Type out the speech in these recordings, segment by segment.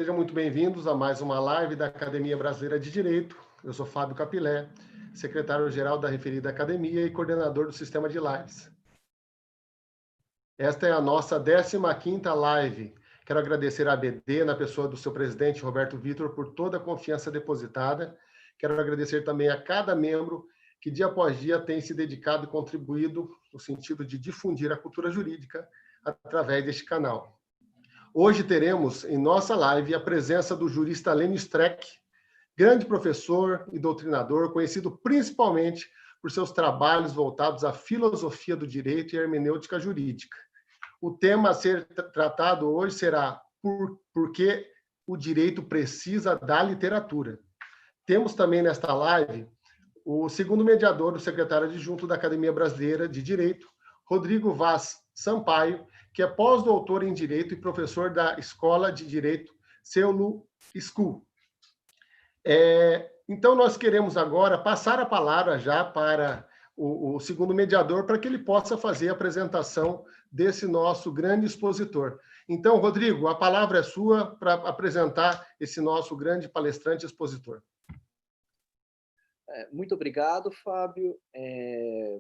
Sejam muito bem-vindos a mais uma live da Academia Brasileira de Direito. Eu sou Fábio Capilé, secretário-geral da referida academia e coordenador do sistema de lives. Esta é a nossa 15ª live. Quero agradecer à ABD, na pessoa do seu presidente, Roberto Vitor, por toda a confiança depositada. Quero agradecer também a cada membro que, dia após dia, tem se dedicado e contribuído no sentido de difundir a cultura jurídica através deste canal. Hoje teremos em nossa live a presença do jurista Lênio Streck, grande professor e doutrinador, conhecido principalmente por seus trabalhos voltados à filosofia do direito e hermenêutica jurídica. O tema a ser tratado hoje será por que o direito precisa da literatura. Temos também nesta live o segundo mediador, o secretário adjunto da Academia Brasileira de Direito, Rodrigo Vaz Sampaio, que é pós-doutor em Direito e professor da Escola de Direito Seulu School. Então, nós queremos agora passar a palavra já para o segundo mediador, para que ele possa fazer a apresentação desse nosso grande expositor. Então, Rodrigo, a palavra é sua para apresentar esse nosso grande palestrante expositor. Muito obrigado, Fábio.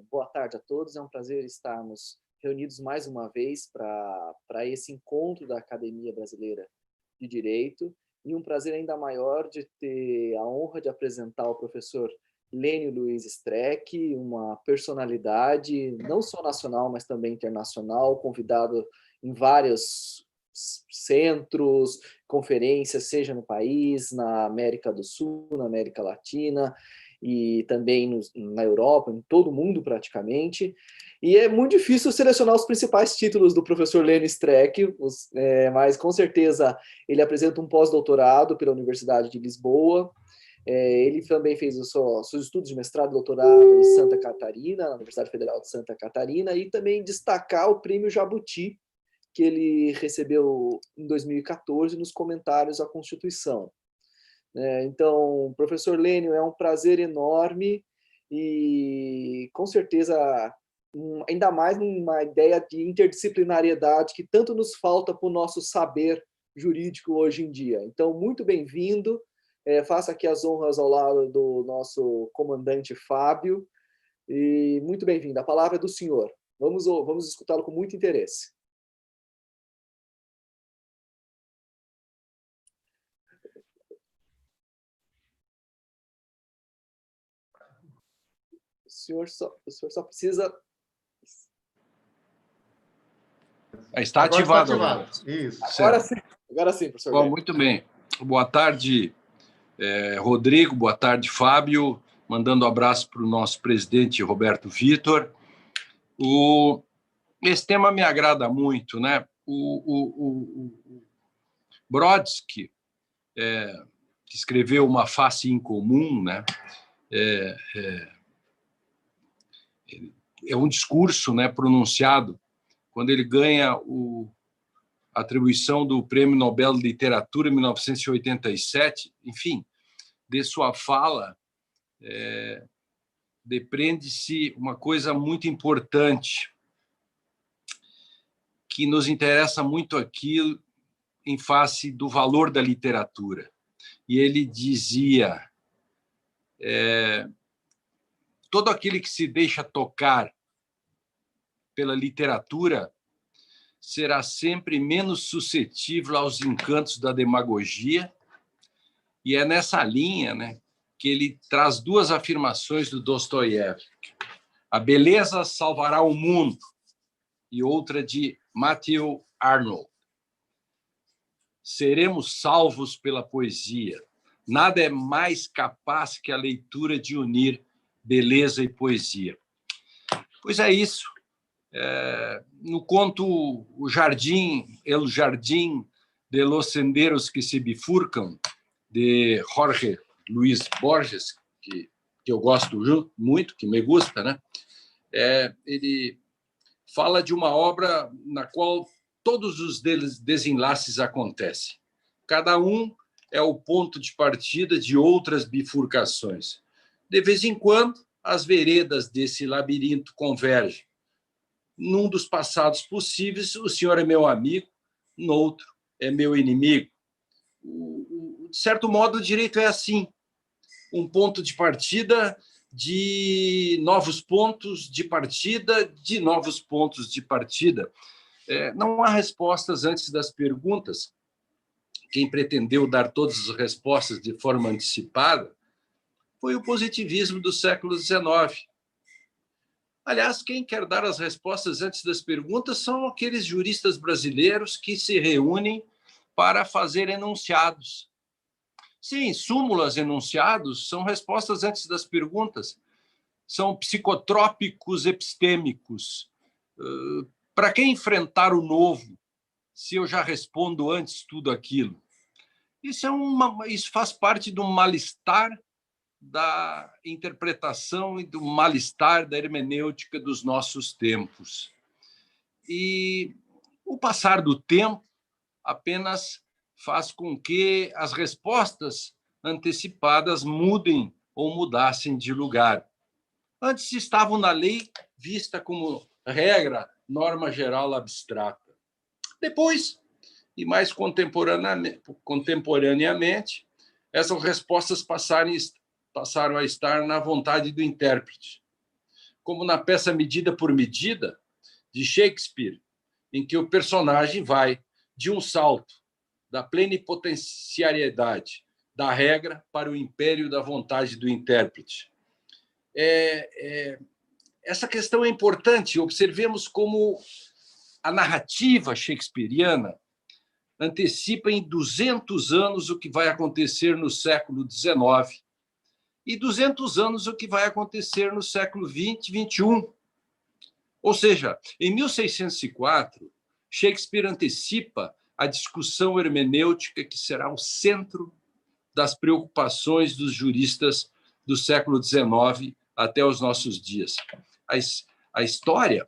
Boa tarde a todos. É um prazer estarmos reunidos mais uma vez para esse encontro da Academia Brasileira de Direito, e um prazer ainda maior de ter a honra de apresentar o professor Lênio Luiz Streck, uma personalidade não só nacional, mas também internacional, convidado em vários centros, conferências, seja no país, na América do Sul, na América Latina, e também na Europa, em todo o mundo praticamente. E é muito difícil selecionar os principais títulos do professor Lênio Streck, mas com certeza ele apresenta um pós-doutorado pela Universidade de Lisboa. Ele também fez os seus estudos de mestrado e doutorado em Santa Catarina, na Universidade Federal de Santa Catarina, e também destacar o Prêmio Jabuti, que ele recebeu em 2014 nos comentários à Constituição. Então, professor Lênio, é um prazer enorme e, com certeza, ainda mais uma ideia de interdisciplinariedade que tanto nos falta para o nosso saber jurídico hoje em dia. Então, muito bem-vindo. Faça aqui as honras ao lado do nosso comandante Fábio. E muito bem-vindo. A palavra é do senhor. Vamos escutá-lo com muito interesse. O senhor só precisa... Está ativado. Isso. Agora sim, professor. Bom, muito bem. Boa tarde, Rodrigo. Boa tarde, Fábio. Mandando um abraço para o nosso presidente, Roberto Vitor. Esse tema me agrada muito, né? O Brodsky, que escreveu Uma Face Incomum, né? É um discurso, né, pronunciado quando ele ganha a atribuição do Prêmio Nobel de Literatura em 1987. Enfim, de sua fala depreende-se uma coisa muito importante que nos interessa muito aqui em face do valor da literatura. E ele dizia: todo aquele que se deixa tocar pela literatura será sempre menos suscetível aos encantos da demagogia. E é nessa linha, né, que ele traz duas afirmações do Dostoiévski: a beleza salvará o mundo, e outra de Matthew Arnold: seremos salvos pela poesia. Nada é mais capaz que a leitura de unir beleza e poesia. Pois é isso. No conto El Jardim de los Senderos que se bifurcam, de Jorge Luis Borges, que eu gosto muito, que me gusta, né? Ele fala de uma obra na qual todos os desenlaces acontecem. Cada um é o ponto de partida de outras bifurcações. De vez em quando, as veredas desse labirinto convergem. Num dos passados possíveis, o senhor é meu amigo, no outro é meu inimigo. de certo modo, o direito é assim, um ponto de partida de novos pontos de partida, de novos pontos de partida. Não há respostas antes das perguntas. Quem pretendeu dar todas as respostas de forma antecipada foi o positivismo do século XIX. Aliás, quem quer dar as respostas antes das perguntas são aqueles juristas brasileiros que se reúnem para fazer enunciados. Sim, súmulas, enunciados, são respostas antes das perguntas. São psicotrópicos epistêmicos. Para que enfrentar o novo, se eu já respondo antes tudo aquilo? Isso faz parte do mal-estar da interpretação e do mal-estar da hermenêutica dos nossos tempos. E o passar do tempo apenas faz com que as respostas antecipadas mudem ou mudassem de lugar. Antes estavam na lei vista como regra, norma geral abstrata. Depois, e mais contemporaneamente, essas respostas passaram a estar na vontade do intérprete. Como na peça Medida por Medida, de Shakespeare, em que o personagem vai de um salto da plenipotenciariedade da regra para o império da vontade do intérprete. Essa questão é importante. Observemos como a narrativa shakespeariana antecipa em 200 anos o que vai acontecer no século XIX e 200 anos o que vai acontecer no século XX e XXI. Ou seja, em 1604, Shakespeare antecipa a discussão hermenêutica que será o centro das preocupações dos juristas do século XIX até os nossos dias. A história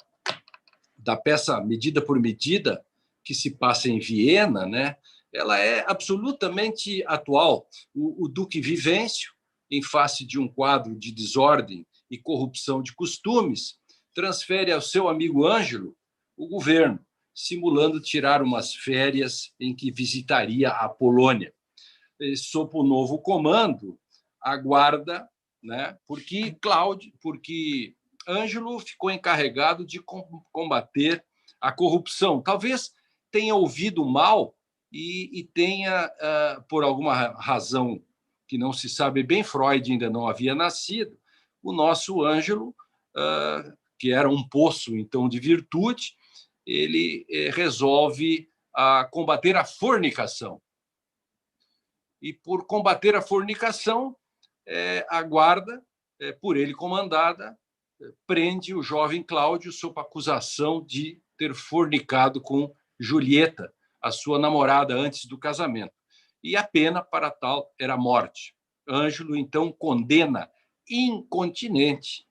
da peça Medida por Medida, que se passa em Viena, né, ela é absolutamente atual. O Duque Vivêncio, em face de um quadro de desordem e corrupção de costumes, transfere ao seu amigo Ângelo o governo, simulando tirar umas férias em que visitaria a Polônia. Sob o novo comando, aguarda, né, porque Ângelo ficou encarregado de combater a corrupção. Talvez tenha ouvido mal e tenha, por alguma razão que não se sabe bem, Freud ainda não havia nascido, o nosso Ângelo, que era um poço, então, de virtude, ele resolve combater a fornicação. E, por combater a fornicação, a guarda, por ele comandada, prende o jovem Cláudio sob acusação de ter fornicado com Julieta, a sua namorada, antes do casamento. E a pena para tal era a morte. Ângelo, então, condena incontinente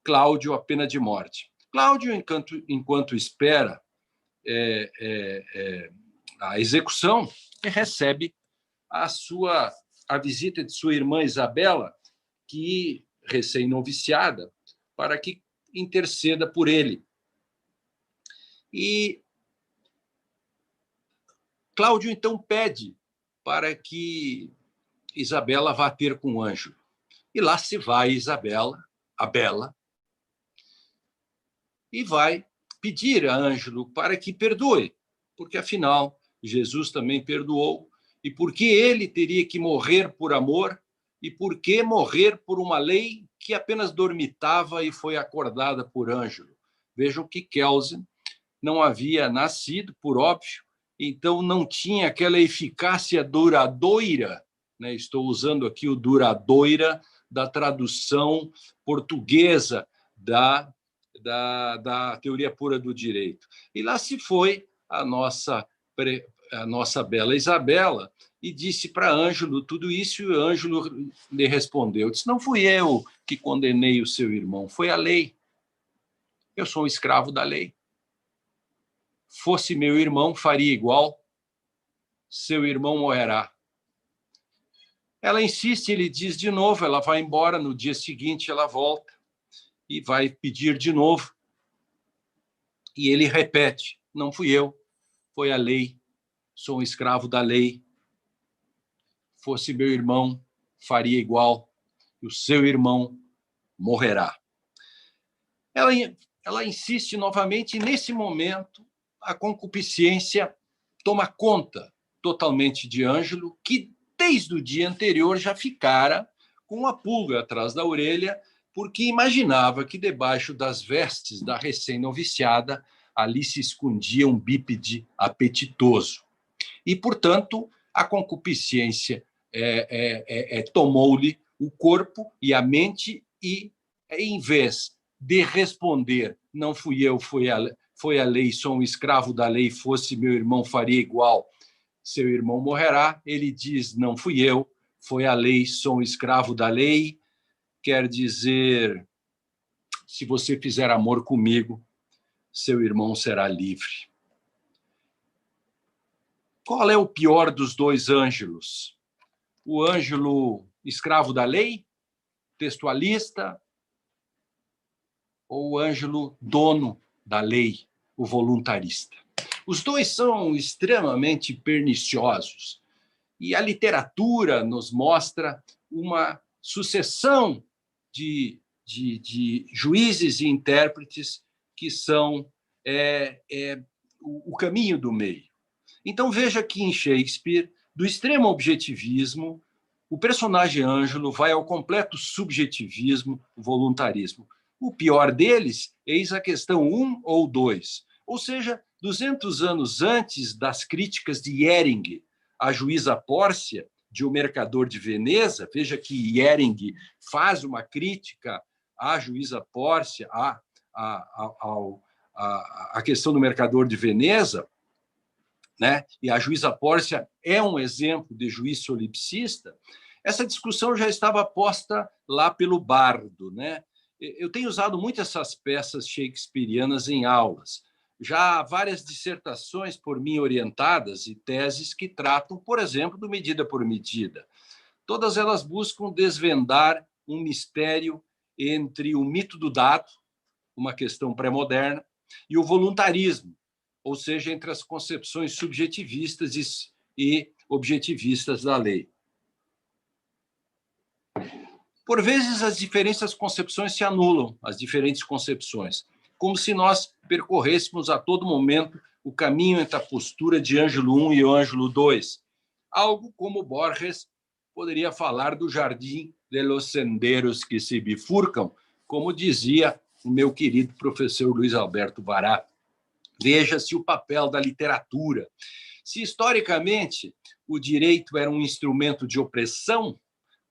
Cláudio à pena de morte. Cláudio, enquanto espera a execução, recebe a visita de sua irmã Isabela, que, recém-noviciada, para que interceda por ele. E Cláudio, então, pede para que Isabela vá ter com Ângelo. E lá se vai Isabela, a Bela, e vai pedir a Ângelo para que perdoe, porque, afinal, Jesus também perdoou, e porque ele teria que morrer por amor, e porque morrer por uma lei que apenas dormitava e foi acordada por Ângelo. Vejam que Kelsen não havia nascido, por óbvio, então não tinha aquela eficácia duradoura, né? Estou usando aqui o duradoura da tradução portuguesa da teoria pura do direito. E lá se foi a nossa bela Isabela e disse para Ângelo tudo isso, e Ângelo lhe respondeu, disse, não fui eu que condenei o seu irmão, foi a lei. Eu sou um escravo da lei. Fosse meu irmão, faria igual. Seu irmão morrerá. Ela insiste, ele diz de novo, ela vai embora, no dia seguinte ela volta e vai pedir de novo. E ele repete, não fui eu, foi a lei, sou um escravo da lei. fosse meu irmão, faria igual, e o seu irmão morrerá. Ela insiste novamente, e nesse momento a concupiscência toma conta totalmente de Ângelo, que desde o dia anterior já ficara com uma pulga atrás da orelha, porque imaginava que debaixo das vestes da recém-noviciada ali se escondia um bípede apetitoso. E, portanto, a concupiscência tomou-lhe o corpo e a mente e, em vez de responder, não fui eu, foi a lei, sou um escravo da lei, fosse meu irmão, faria igual, seu irmão morrerá, ele diz, não fui eu, foi a lei, sou um escravo da lei, quer dizer, se você fizer amor comigo, seu irmão será livre. Qual é o pior dos dois Ângelos? O Ângelo escravo da lei, textualista, ou o Ângelo dono da lei, o voluntarista? Os dois são extremamente perniciosos. E a literatura nos mostra uma sucessão de juízes e intérpretes que são o caminho do meio. Então, veja que em Shakespeare, do extremo objetivismo, o personagem Ângelo vai ao completo subjetivismo, voluntarismo. O pior deles, eis a questão 1 ou 2. Ou seja, 200 anos antes das críticas de Yering à juíza Pórcia, de O Mercador de Veneza, veja que Yering faz uma crítica à juíza Pórcia, à questão do Mercador de Veneza, né? E a juíza Pórcia é um exemplo de juiz solipsista. Essa discussão já estava posta lá pelo Bardo, né? Eu tenho usado muito essas peças shakespearianas em aulas. Já há várias dissertações por mim orientadas e teses que tratam, por exemplo, do medida por medida. Todas elas buscam desvendar um mistério entre o mito do dado, uma questão pré-moderna, e o voluntarismo, ou seja, entre as concepções subjetivistas e objetivistas da lei. Por vezes, as diferentes concepções se anulam, as diferentes concepções, como se nós percorrêssemos a todo momento o caminho entre a postura de Ângelo I e Ângelo II, algo como Borges poderia falar do jardim de los senderos que se bifurcam, como dizia o meu querido professor Luiz Alberto Bará. Veja-se o papel da literatura. Se, historicamente, o direito era um instrumento de opressão,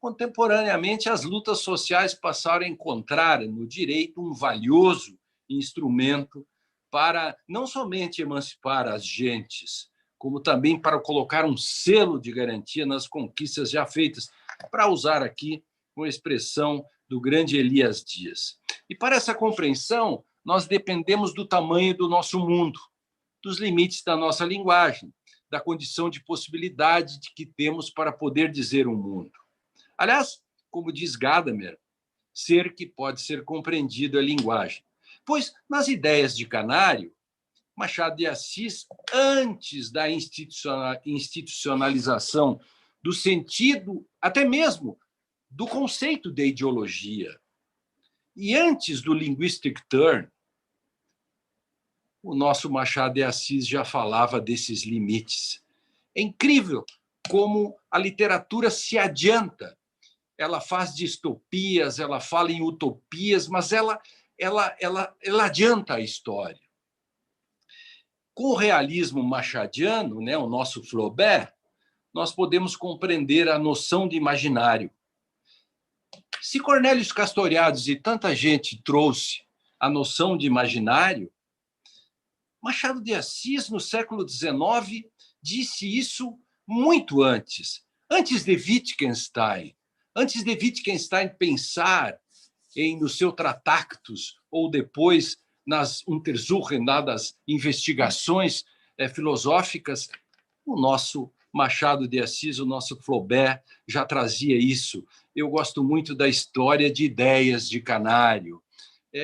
contemporaneamente as lutas sociais passaram a encontrar no direito um valioso instrumento para não somente emancipar as gentes, como também para colocar um selo de garantia nas conquistas já feitas, para usar aqui uma expressão do grande Elias Dias. E para essa compreensão, nós dependemos do tamanho do nosso mundo, dos limites da nossa linguagem, da condição de possibilidade que temos para poder dizer o mundo. Aliás, como diz Gadamer, ser que pode ser compreendido é linguagem. Pois, nas ideias de Canário, Machado de Assis, antes da institucionalização do sentido, até mesmo do conceito de ideologia, e antes do linguistic turn, o nosso Machado de Assis já falava desses limites. É incrível como a literatura se adianta. Ela faz distopias, ela fala em utopias, mas ela adianta a história. Com o realismo machadiano, né, o nosso Flaubert, nós podemos compreender a noção de imaginário. Se Cornelius Castoriadis e tanta gente trouxe a noção de imaginário, Machado de Assis, no século XIX, disse isso muito antes de Wittgenstein. Antes de Wittgenstein pensar no seu Tratactus, ou depois nas Untersuchungen, das investigações filosóficas, o nosso Machado de Assis, o nosso Flaubert, já trazia isso. Eu gosto muito da história de ideias de Canário.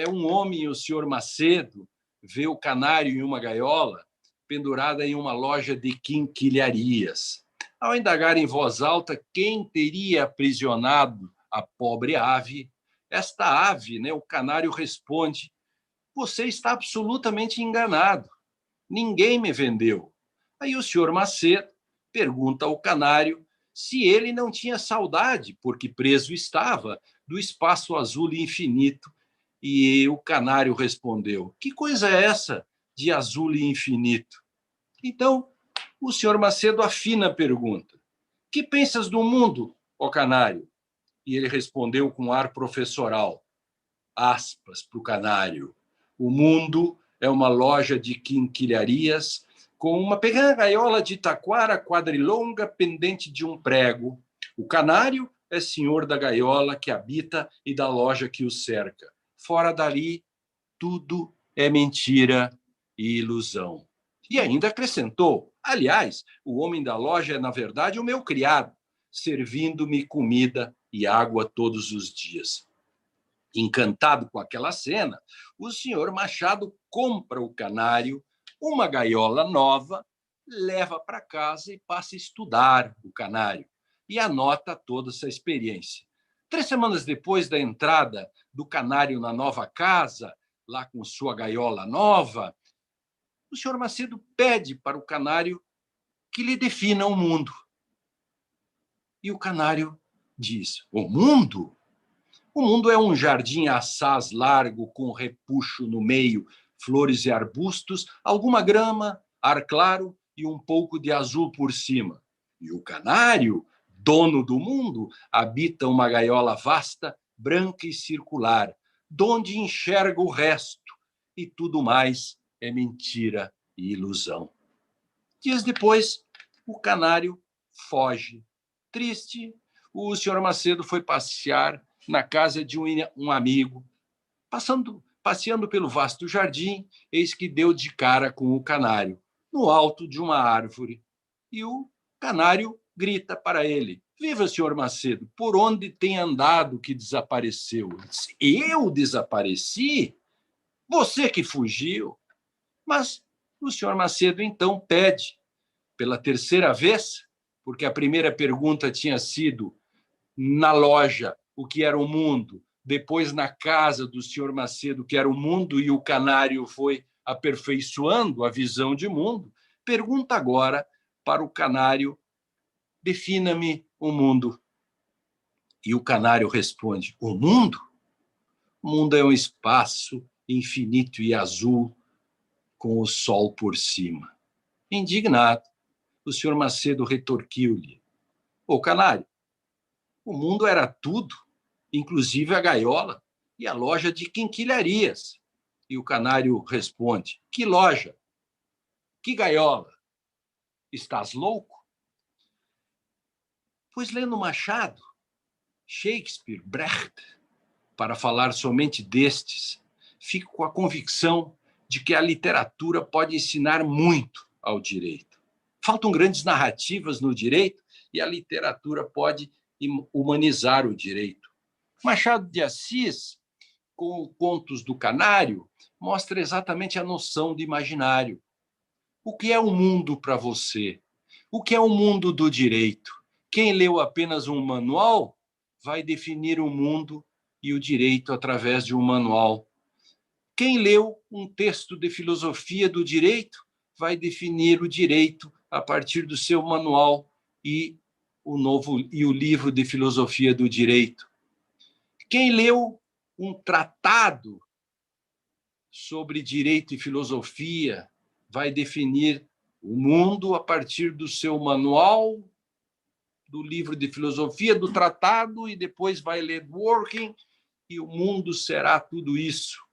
Um homem, o senhor Macedo, vê o canário em uma gaiola pendurada em uma loja de quinquilharias. Ao indagar em voz alta quem teria aprisionado a pobre ave, esta ave, né, o canário, responde: você está absolutamente enganado. Ninguém me vendeu. Aí o senhor Macedo pergunta ao canário se ele não tinha saudade, porque preso estava, do espaço azul e infinito. E o canário respondeu: que coisa é essa de azul e infinito? Então, o senhor Macedo afina a pergunta: que pensas do mundo, ó canário? E ele respondeu com ar professoral, aspas para o canário: o mundo é uma loja de quinquilharias com uma pequena gaiola de taquara quadrilonga pendente de um prego. O canário é senhor da gaiola que habita e da loja que o cerca. Fora dali, tudo é mentira e ilusão. E ainda acrescentou: aliás, o homem da loja é, na verdade, o meu criado, servindo-me comida e água todos os dias. Encantado com aquela cena, o senhor Machado compra o canário uma gaiola nova, leva para casa e passa a estudar o canário e anota toda essa experiência. 3 semanas depois da entrada do canário na nova casa, lá com sua gaiola nova, o senhor Macedo pede para o canário que lhe defina o mundo. E o canário diz: o mundo? O mundo é um jardim assaz largo, com repuxo no meio, flores e arbustos, alguma grama, ar claro e um pouco de azul por cima. E o canário, dono do mundo, habita uma gaiola vasta, branca e circular, donde enxerga o resto, e tudo mais é mentira e ilusão. Dias depois, o canário foge. Triste, o senhor Macedo foi passear na casa de um amigo. Passeando pelo vasto jardim, eis que deu de cara com o canário, no alto de uma árvore. E o canário grita para ele: viva, senhor Macedo, por onde tem andado que desapareceu? Eu desapareci? Você que fugiu? Mas o senhor Macedo então pede, pela 3ª vez, porque a primeira pergunta tinha sido na loja o que era o mundo, depois na casa do senhor Macedo, que era o mundo, e o canário foi aperfeiçoando a visão de mundo, pergunta agora para o canário: defina-me o mundo. E o canário responde: o mundo? O mundo é um espaço infinito e azul, com o sol por cima. Indignado, o senhor Macedo retorquiu-lhe: ô canário, o mundo era tudo, inclusive a gaiola e a loja de quinquilharias. E o canário responde: que loja? Que gaiola? Estás louco? Pois lendo Machado, Shakespeare, Brecht, para falar somente destes, fico com a convicção de que a literatura pode ensinar muito ao direito. Faltam grandes narrativas no direito e a literatura pode humanizar o direito. Machado de Assis, com Contos do Canário, mostra exatamente a noção de imaginário. O que é o mundo para você? O que é o mundo do direito? Quem leu apenas um manual vai definir o mundo e o direito através de um manual. Quem leu um texto de filosofia do direito vai definir o direito a partir do seu manual e o livro de filosofia do direito. Quem leu um tratado sobre direito e filosofia vai definir o mundo a partir do seu manual, do livro de filosofia, do tratado, e depois vai ler Working, e o mundo será tudo isso,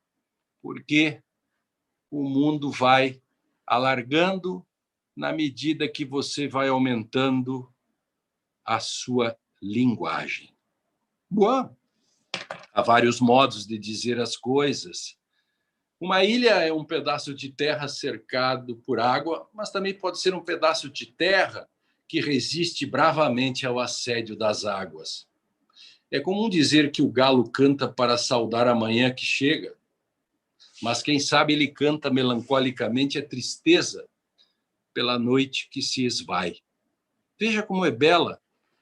porque o mundo vai alargando na medida que você vai aumentando a sua linguagem. Bom, há vários modos de dizer as coisas. Uma ilha é um pedaço de terra cercado por água, mas também pode ser um pedaço de terra que resiste bravamente ao assédio das águas. É comum dizer que o galo canta para saudar a manhã que chega, mas quem sabe ele canta melancolicamente a tristeza pela noite que se esvai. Veja como é bela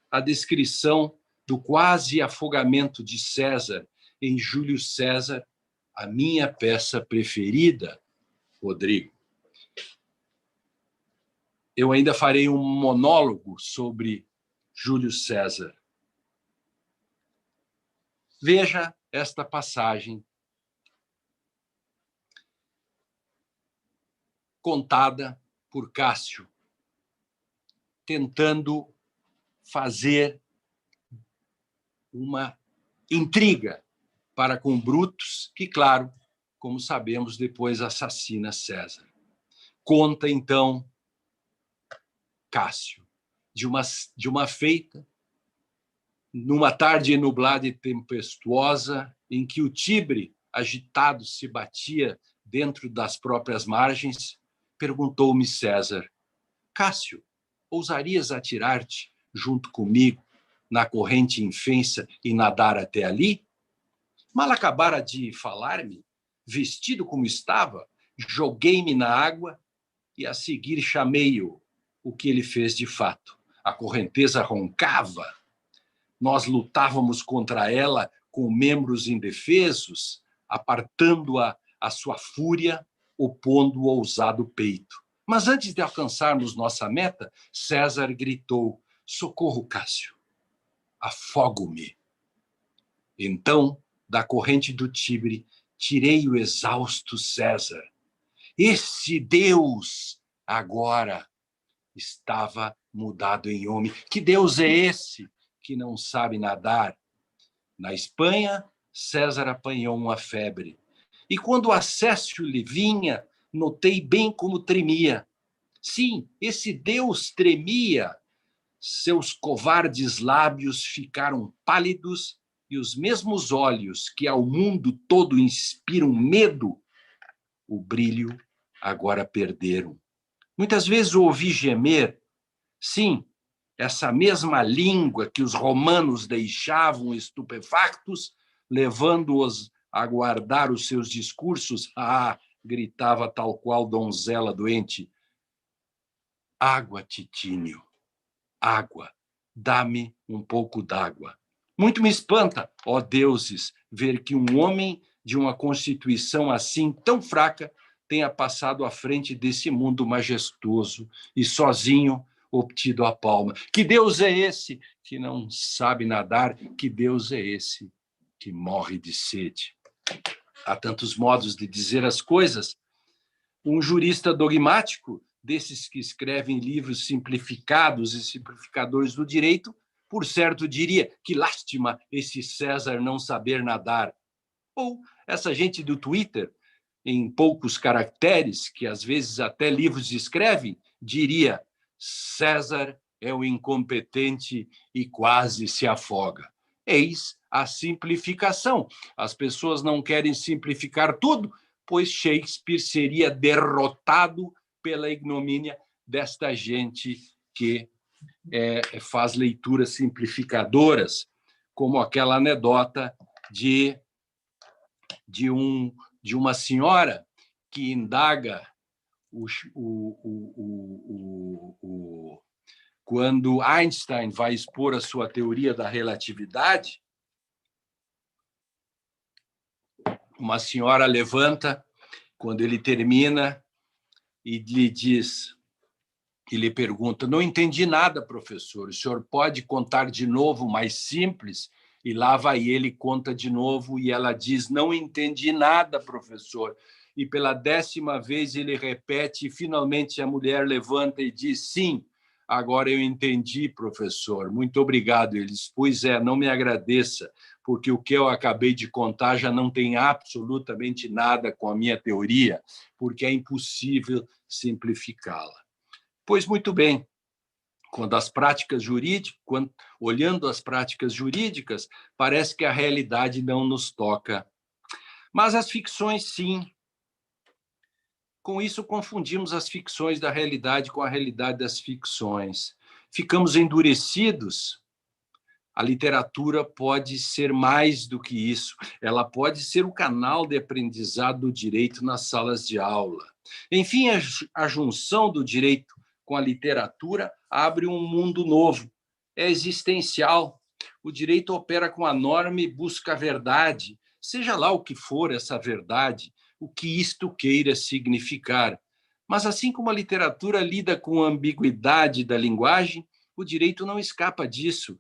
a descrição do quase afogamento de César em Júlio César, a minha peça preferida, Rodrigo. Eu ainda farei um monólogo sobre Júlio César. Veja esta passagem contada por Cássio, tentando fazer uma intriga para com Brutus, que, claro, como sabemos, depois assassina César. Conta, então, Cássio, de uma feita, numa tarde nublada e tempestuosa, em que o Tibre, agitado, se batia dentro das próprias margens, perguntou-me César: Cássio, ousarias atirar-te junto comigo na corrente infensa e nadar até ali? Mal acabara de falar-me, vestido como estava, joguei-me na água e a seguir chamei-o, o que ele fez de fato. A correnteza roncava, nós lutávamos contra ela com membros indefesos, apartando-a a sua fúria, opondo o ousado peito. Mas antes de alcançarmos nossa meta, César gritou: socorro, Cássio, afogo-me. Então, da corrente do Tibre, tirei o exausto César. Esse Deus agora estava mudado em homem. Que Deus é esse que não sabe nadar? Na Espanha, César apanhou uma febre. E quando o acesso lhe vinha, notei bem como tremia. Sim, esse Deus tremia. Seus covardes lábios ficaram pálidos e os mesmos olhos que ao mundo todo inspiram medo, o brilho agora perderam. Muitas vezes ouvi gemer, sim, essa mesma língua que os romanos deixavam estupefactos, levando-os a guardar os seus discursos. Ah, gritava tal qual donzela doente: água, Titínio, água, dá-me um pouco d'água. Muito me espanta, ó deuses, ver que um homem de uma constituição assim tão fraca tenha passado à frente desse mundo majestoso e sozinho obtido a palma. Que Deus é esse que não sabe nadar? Que Deus é esse que morre de sede? Há tantos modos de dizer as coisas. Um jurista dogmático, desses que escrevem livros simplificados e simplificadores do direito, por certo diria: que lástima esse César não saber nadar. Ou essa gente do Twitter, em poucos caracteres, que às vezes até livros escrevem, diria: César é um incompetente e quase se afoga. Eis a simplificação. As pessoas não querem simplificar tudo, pois Shakespeare seria derrotado pela ignomínia desta gente que faz leituras simplificadoras, como aquela anedota de uma senhora que indaga quando Einstein vai expor a sua teoria da relatividade. Uma senhora levanta quando ele termina e lhe diz, e lhe pergunta: não entendi nada, professor, o senhor pode contar de novo, mais simples? E lá vai ele, conta de novo, e ela diz: não entendi nada, professor. E pela 10ª vez ele repete, e finalmente a mulher levanta e diz: sim, agora eu entendi, professor, muito obrigado. Ele diz: pois é, não me agradeça, porque o que eu acabei de contar já não tem absolutamente nada com a minha teoria, porque é impossível simplificá-la. Pois muito bem, quando as práticas jurídicas, olhando as práticas jurídicas, parece que a realidade não nos toca. Mas as ficções, sim. Com isso, confundimos as ficções da realidade com a realidade das ficções. Ficamos endurecidos. A literatura pode ser mais do que isso. Ela pode ser o canal de aprendizado do direito nas salas de aula. Enfim, a junção do direito com a literatura, abre um mundo novo. É existencial. O direito opera com a norma e busca a verdade, seja lá o que for essa verdade, o que isto queira significar. Mas, assim como a literatura lida com a ambiguidade da linguagem, o direito não escapa disso.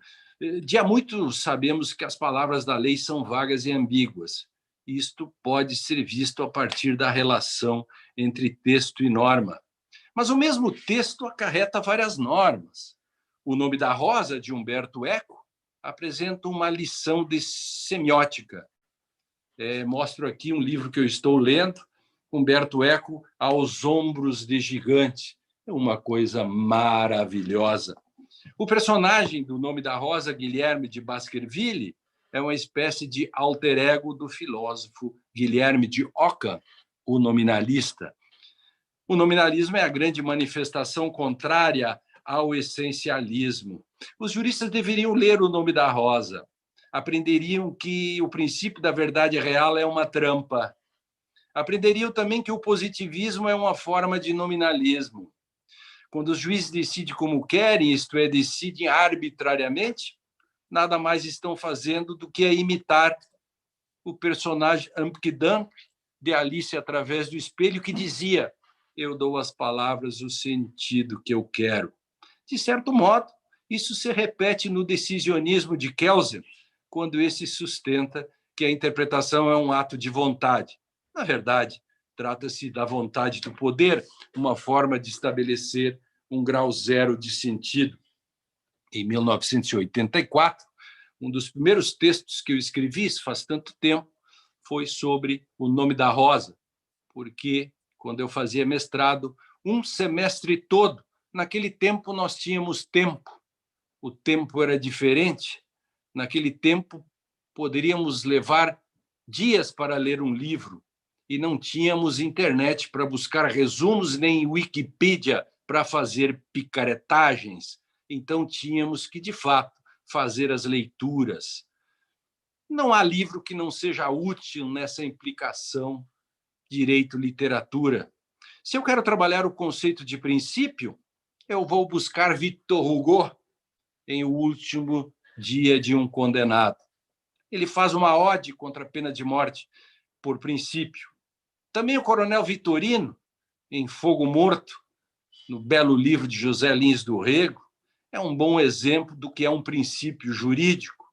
De há muito sabemos que as palavras da lei são vagas e ambíguas. Isto pode ser visto a partir da relação entre texto e norma. Mas o mesmo texto acarreta várias normas. O Nome da Rosa, de Humberto Eco, apresenta uma lição de semiótica. Mostro aqui um livro que eu estou lendo, Humberto Eco, Aos Ombros de Gigante. É uma coisa maravilhosa. O personagem do Nome da Rosa, Guilherme de Baskerville, é uma espécie de alter ego do filósofo Guilherme de Ockham, o nominalista. O nominalismo é a grande manifestação contrária ao essencialismo. Os juristas deveriam ler O Nome da Rosa. Aprenderiam que o princípio da verdade real é uma trampa. Aprenderiam também que o positivismo é uma forma de nominalismo. Quando os juízes decidem como querem, isto é, decidem arbitrariamente, nada mais estão fazendo do que imitar o personagem Humpty Dumpty de Alice através do espelho, que dizia: eu dou às palavras o sentido que eu quero. De certo modo, isso se repete no decisionismo de Kelsen, quando esse sustenta que a interpretação é um ato de vontade. Na verdade, trata-se da vontade do poder, uma forma de estabelecer um grau zero de sentido. Em 1984, um dos primeiros textos que eu escrevi, isso faz tanto tempo, foi sobre O Nome da Rosa, porque, quando eu fazia mestrado, um semestre todo, naquele tempo nós tínhamos tempo, o tempo era diferente. Naquele tempo, poderíamos levar dias para ler um livro e não tínhamos internet para buscar resumos, nem Wikipedia para fazer picaretagens. Então, tínhamos que, de fato, fazer as leituras. Não há livro que não seja útil nessa implicação direito-literatura. Se eu quero trabalhar o conceito de princípio, eu vou buscar Victor Hugo em O Último Dia de um Condenado. Ele faz uma ode contra a pena de morte por princípio. Também o Coronel Vitorino, em Fogo Morto, no belo livro de José Lins do Rego, é um bom exemplo do que é um princípio jurídico,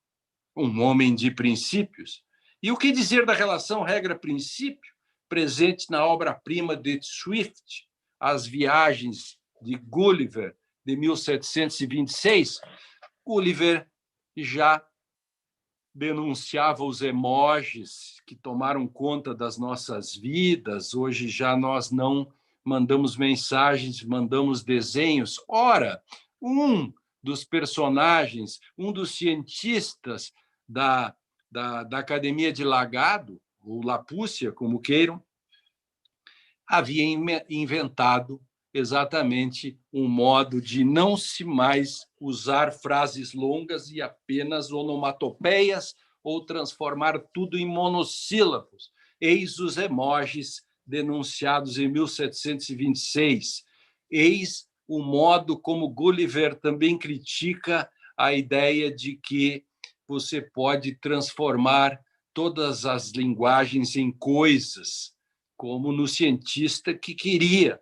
um homem de princípios. E o que dizer da relação regra-princípio presente na obra-prima de Swift, As Viagens de Gulliver, de 1726? Gulliver já denunciava os emojis que tomaram conta das nossas vidas. Hoje já nós não mandamos mensagens, mandamos desenhos. Ora, um dos personagens, um dos cientistas da Academia de Lagado, ou Lapúcia, como queiram, havia inventado exatamente um modo de não se mais usar frases longas e apenas onomatopeias ou transformar tudo em monossílabos. Eis os emojis denunciados em 1726. Eis o modo como Gulliver também critica a ideia de que você pode transformar todas as linguagens em coisas, como no cientista que queria.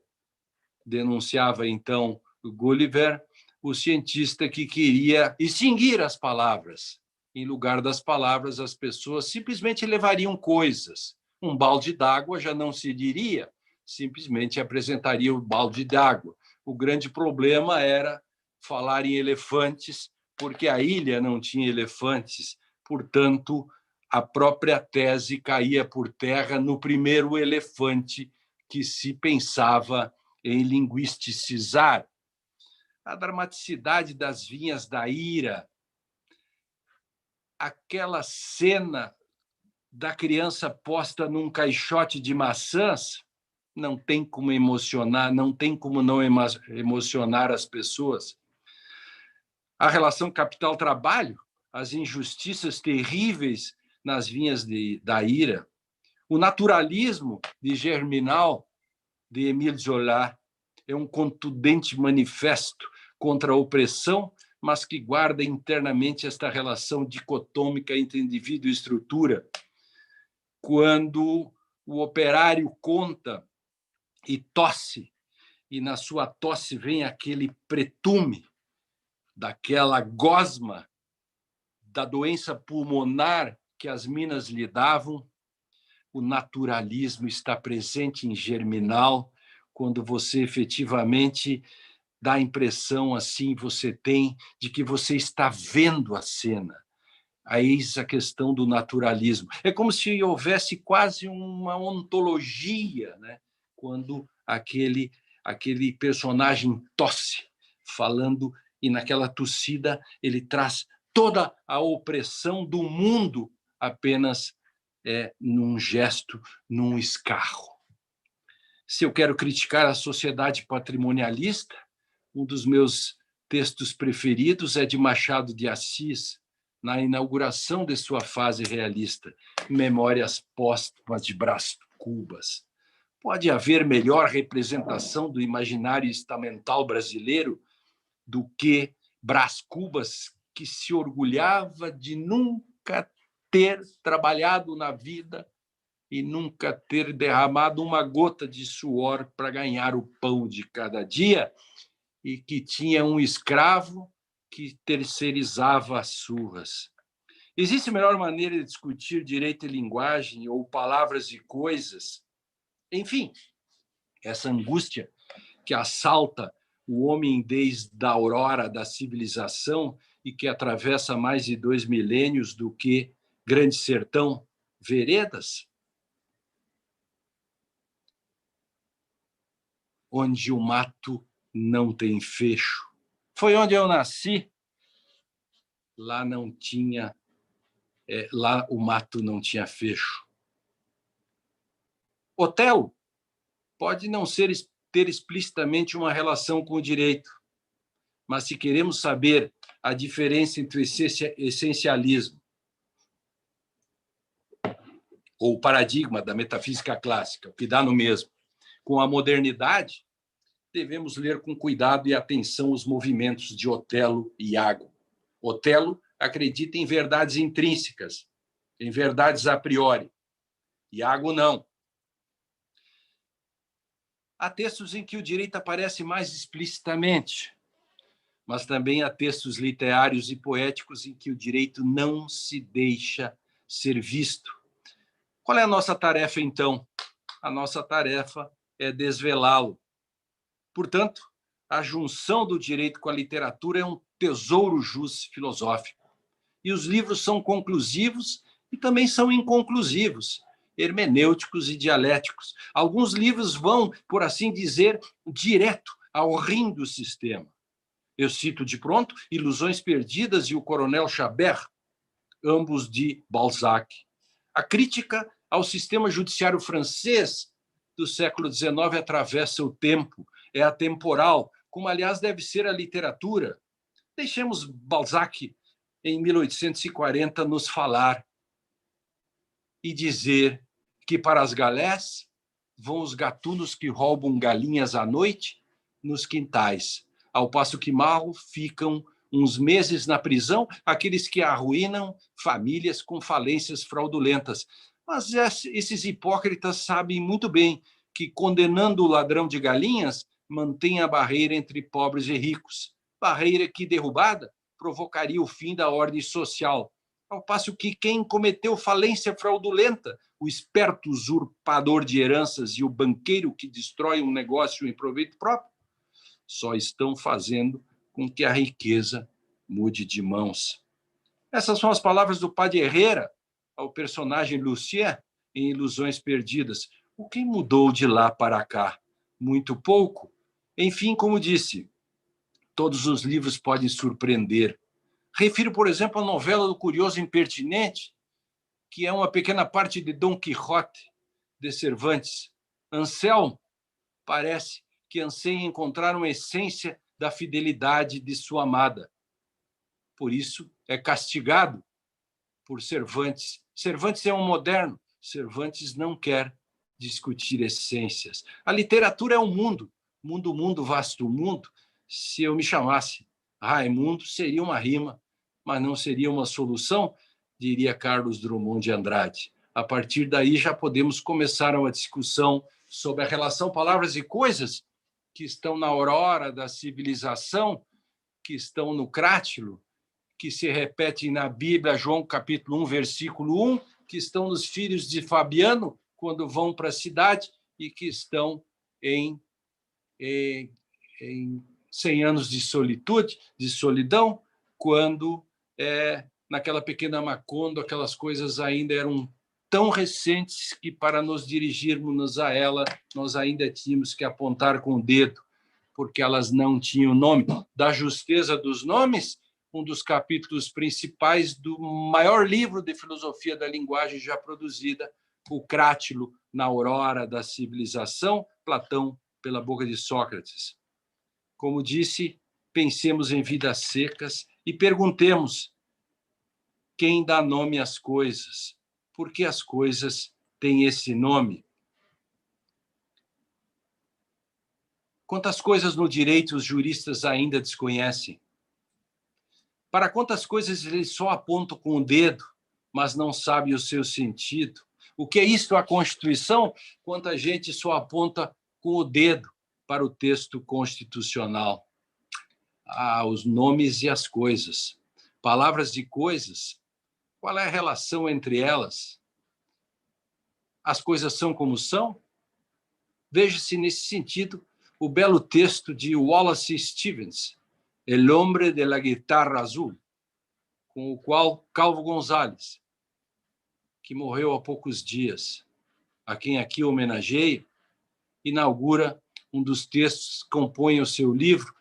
Denunciava, então, o Gulliver, o cientista que queria extinguir as palavras. Em lugar das palavras, as pessoas simplesmente levariam coisas. Um balde d'água já não se diria, simplesmente apresentaria o balde d'água. O grande problema era falar em elefantes, porque a ilha não tinha elefantes, portanto, a própria tese caía por terra no primeiro elefante que se pensava em linguisticizar. A dramaticidade das vinhas da ira, aquela cena da criança posta num caixote de maçãs, não tem como emocionar, não tem como não emocionar as pessoas. A relação capital-trabalho, as injustiças terríveis nas vinhas da ira, o naturalismo de Germinal, de Émile Zola, é um contundente manifesto contra a opressão, mas que guarda internamente esta relação dicotômica entre indivíduo e estrutura. Quando o operário conta e tosse, e na sua tosse vem aquele pretume daquela gosma da doença pulmonar que as minas lhe davam, o naturalismo está presente em Germinal, quando você efetivamente dá a impressão, assim, você tem, de que você está vendo a cena. Eis a questão do naturalismo. É como se houvesse quase uma ontologia, né? Quando aquele personagem tosse, falando, e naquela tossida ele traz toda a opressão do mundo apenas num gesto, num escarro. Se eu quero criticar a sociedade patrimonialista, um dos meus textos preferidos é de Machado de Assis, na inauguração de sua fase realista, Memórias Póstumas de Brás Cubas. Pode haver melhor representação do imaginário estamental brasileiro do que Brás Cubas, que se orgulhava de nunca ter trabalhado na vida e nunca ter derramado uma gota de suor para ganhar o pão de cada dia, e que tinha um escravo que terceirizava as surras. Existe melhor maneira de discutir direito e linguagem, ou palavras e coisas? Enfim, essa angústia que assalta o homem desde a aurora da civilização e que atravessa mais de 2 milênios do que Grande Sertão, veredas, onde o mato não tem fecho. Foi onde eu nasci. Lá não tinha, lá o mato não tinha fecho. Otelo pode não ter explicitamente uma relação com o direito, mas se queremos saber a diferença entre o essencialismo ou o paradigma da metafísica clássica, o que dá no mesmo, com a modernidade, devemos ler com cuidado e atenção os movimentos de Otelo e Iago. Otelo acredita em verdades intrínsecas, em verdades a priori. Iago não. Há textos em que o direito aparece mais explicitamente, mas também há textos literários e poéticos em que o direito não se deixa ser visto. Qual é a nossa tarefa, então? A nossa tarefa é desvelá-lo. Portanto, a junção do direito com a literatura é um tesouro jus filosófico. E os livros são conclusivos e também são inconclusivos, hermenêuticos e dialéticos. Alguns livros vão, por assim dizer, direto ao rim do sistema. Eu cito de pronto Ilusões Perdidas e o Coronel Chabert, ambos de Balzac. A crítica ao sistema judiciário francês do século XIX atravessa o tempo, é atemporal, como, aliás, deve ser a literatura. Deixemos Balzac, em 1840, nos falar e dizer que para as galés vão os gatunos que roubam galinhas à noite nos quintais, ao passo que mal ficam uns meses na prisão aqueles que arruinam famílias com falências fraudulentas. Mas esses hipócritas sabem muito bem que, condenando o ladrão de galinhas, mantém a barreira entre pobres e ricos, barreira que, derrubada, provocaria o fim da ordem social, ao passo que quem cometeu falência fraudulenta, o esperto usurpador de heranças e o banqueiro que destrói um negócio em proveito próprio, só estão fazendo com que a riqueza mude de mãos. Essas são as palavras do Padre Herrera ao personagem Lucien em Ilusões Perdidas. O que mudou de lá para cá? Muito pouco. Enfim, como disse, todos os livros podem surpreender. Refiro, por exemplo, a novela do Curioso Impertinente, que é uma pequena parte de Dom Quixote, de Cervantes. Anselmo parece que anseia encontrar uma essência da fidelidade de sua amada. Por isso, é castigado por Cervantes. Cervantes é um moderno. Cervantes não quer discutir essências. A literatura é um mundo mundo, mundo, vasto mundo, se eu me chamasse Raimundo, seria uma rima, mas não seria uma solução, diria Carlos Drummond de Andrade. A partir daí, já podemos começar uma discussão sobre a relação palavras e coisas que estão na aurora da civilização, que estão no crátilo, que se repetem na Bíblia, João capítulo 1, versículo 1, que estão nos filhos de Fabiano, quando vão para a cidade, e que estão em 100 anos de solitude, de solidão, quando, naquela pequena Macondo, aquelas coisas ainda eram tão recentes que, para nos dirigirmos a ela, nós ainda tínhamos que apontar com o dedo, porque elas não tinham nome. Da justeza dos nomes, um dos capítulos principais do maior livro de filosofia da linguagem já produzida, O Crátilo na Aurora da Civilização, Platão, pela boca de Sócrates. Como disse, pensemos em vidas secas e perguntemos quem dá nome às coisas, por que as coisas têm esse nome. Quantas coisas no direito os juristas ainda desconhecem? Para quantas coisas eles só apontam com o dedo, mas não sabem o seu sentido? O que é isto, a Constituição? Quanta gente só aponta com o dedo para o texto constitucional. Os nomes e as coisas. Palavras e coisas. Qual é a relação entre elas? As coisas são como são? Veja-se, nesse sentido, o belo texto de Wallace Stevens, El hombre de la guitarra azul, com o qual Calvo Gonzalez, que morreu há poucos dias, a quem aqui homenageio, inaugura um dos textos que compõem o seu livro,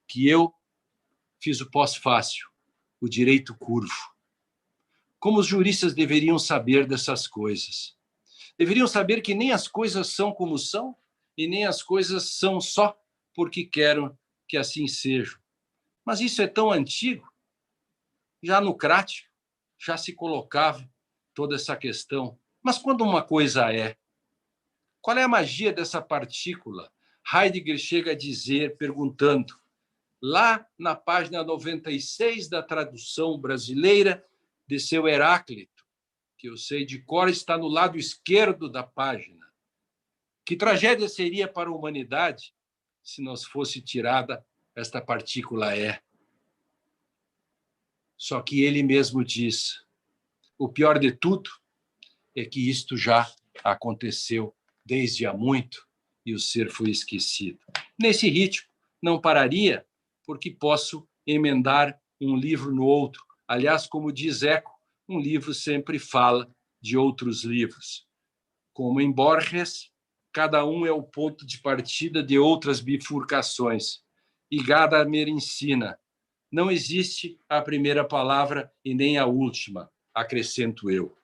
que eu fiz o pós-fácil, O Direito Curvo. Como os juristas deveriam saber dessas coisas? Deveriam saber que nem as coisas são como são e nem as coisas são só porque querem que assim sejam. Mas isso é tão antigo. Já no Crático já se colocava toda essa questão. Mas quando uma coisa é, qual é a magia dessa partícula? Heidegger chega a dizer, perguntando, lá na página 96 da tradução brasileira de seu Heráclito, que eu sei de cor, está no lado esquerdo da página. Que tragédia seria para a humanidade se nos fosse tirada esta partícula é? Só que ele mesmo diz, o pior de tudo é que isto já aconteceu desde há muito e o ser foi esquecido. Nesse ritmo, não pararia, porque posso emendar um livro no outro. Aliás, como diz Eco, um livro sempre fala de outros livros. Como em Borges, cada um é o ponto de partida de outras bifurcações. E Gadamer ensina, não existe a primeira palavra e nem a última, acrescento eu,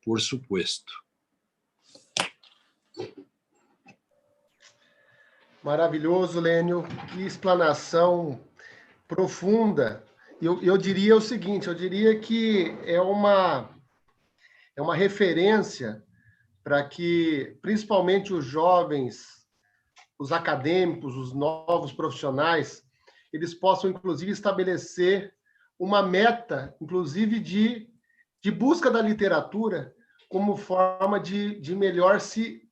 por suposto. Maravilhoso, Lênio. Que explanação profunda. Eu diria o seguinte, eu diria que é uma referência para que, principalmente os jovens, os acadêmicos, os novos profissionais, eles possam, inclusive, estabelecer uma meta, inclusive, de busca da literatura como forma de melhor se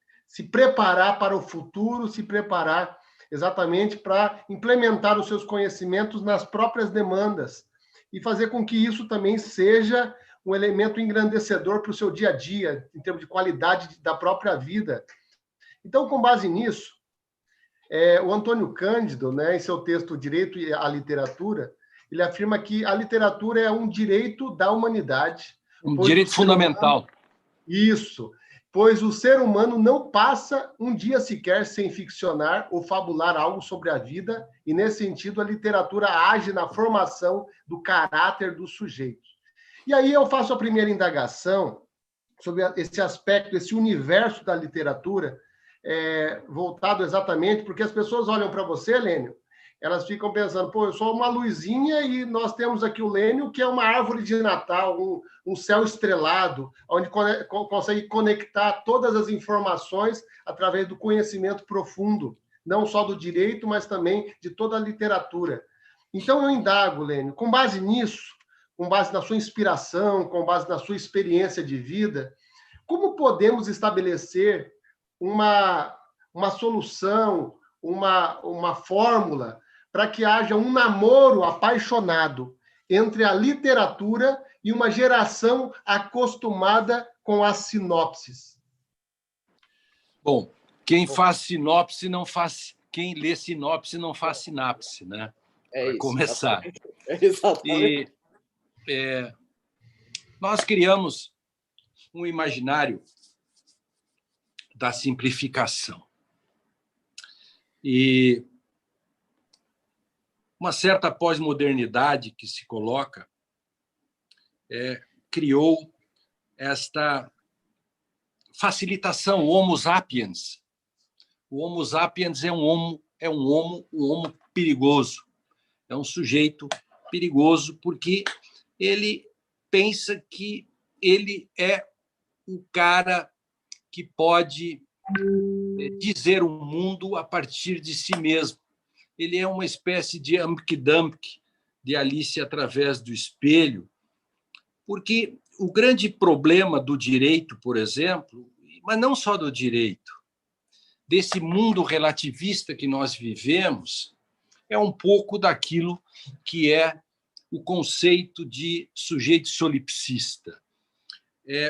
preparar para o futuro, se preparar exatamente para implementar os seus conhecimentos nas próprias demandas e fazer com que isso também seja um elemento engrandecedor para o seu dia a dia, em termos de qualidade da própria vida. Então, com base nisso, o Antônio Cândido, né, em seu texto Direito à Literatura, ele afirma que a literatura é um direito da humanidade. Um direito fundamental. Isso, pois o ser humano não passa um dia sequer sem ficcionar ou fabular algo sobre a vida, e, nesse sentido, a literatura age na formação do caráter do sujeito. E aí eu faço a primeira indagação sobre esse aspecto, esse universo da literatura, voltado exatamente, porque as pessoas olham para você, Lênio, elas ficam pensando, pô, eu sou uma luzinha e nós temos aqui o Lênio, que é uma árvore de Natal, um céu estrelado, onde consegue conectar todas as informações através do conhecimento profundo, não só do direito, mas também de toda a literatura. Então, eu indago, Lênio, com base nisso, com base na sua inspiração, com base na sua experiência de vida, como podemos estabelecer uma solução, uma fórmula para que haja um namoro apaixonado entre a literatura e uma geração acostumada com as sinopses? Bom, quem faz sinopse não faz... Quem lê sinopse não faz sinapse, né? Para começar. Exatamente. E nós criamos um imaginário da simplificação. E uma certa pós-modernidade que se coloca criou esta facilitação, o Homo sapiens. O Homo sapiens é um homo perigoso. É um sujeito perigoso porque ele pensa que ele é o cara que pode dizer o mundo a partir de si mesmo. Ele é uma espécie de Humpty-Dumpty, de Alice através do espelho, porque o grande problema do direito, por exemplo, mas não só do direito, desse mundo relativista que nós vivemos, é um pouco daquilo que é o conceito de sujeito solipsista.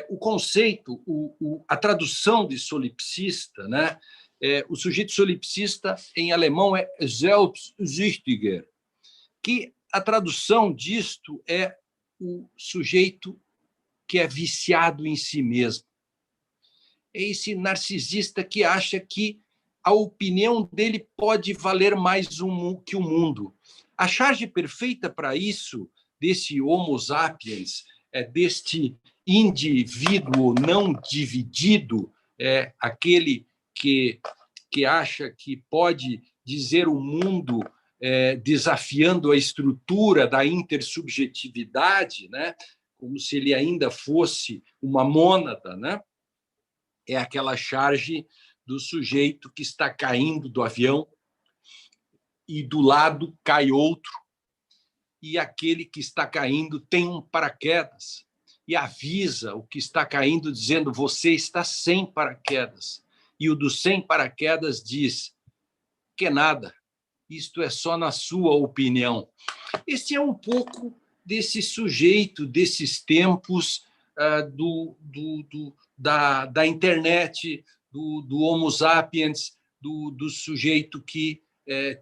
O conceito, a tradução de solipsista, né? O sujeito solipsista, em alemão, é Selbstsüchtiger, que a tradução disto é o sujeito que é viciado em si mesmo. É esse narcisista que acha que a opinião dele pode valer mais que o mundo. A charge perfeita para isso, desse Homo sapiens, deste indivíduo não dividido, aquele que acha que pode dizer o mundo desafiando a estrutura da intersubjetividade, né? Como se ele ainda fosse uma mônada, né? É aquela charge do sujeito que está caindo do avião e do lado cai outro, e aquele que está caindo tem um paraquedas e avisa o que está caindo, dizendo: você está sem paraquedas. E o do sem paraquedas diz: que nada, isto é só na sua opinião. Esse é um pouco desse sujeito, desses tempos da internet, do Homo sapiens, do sujeito que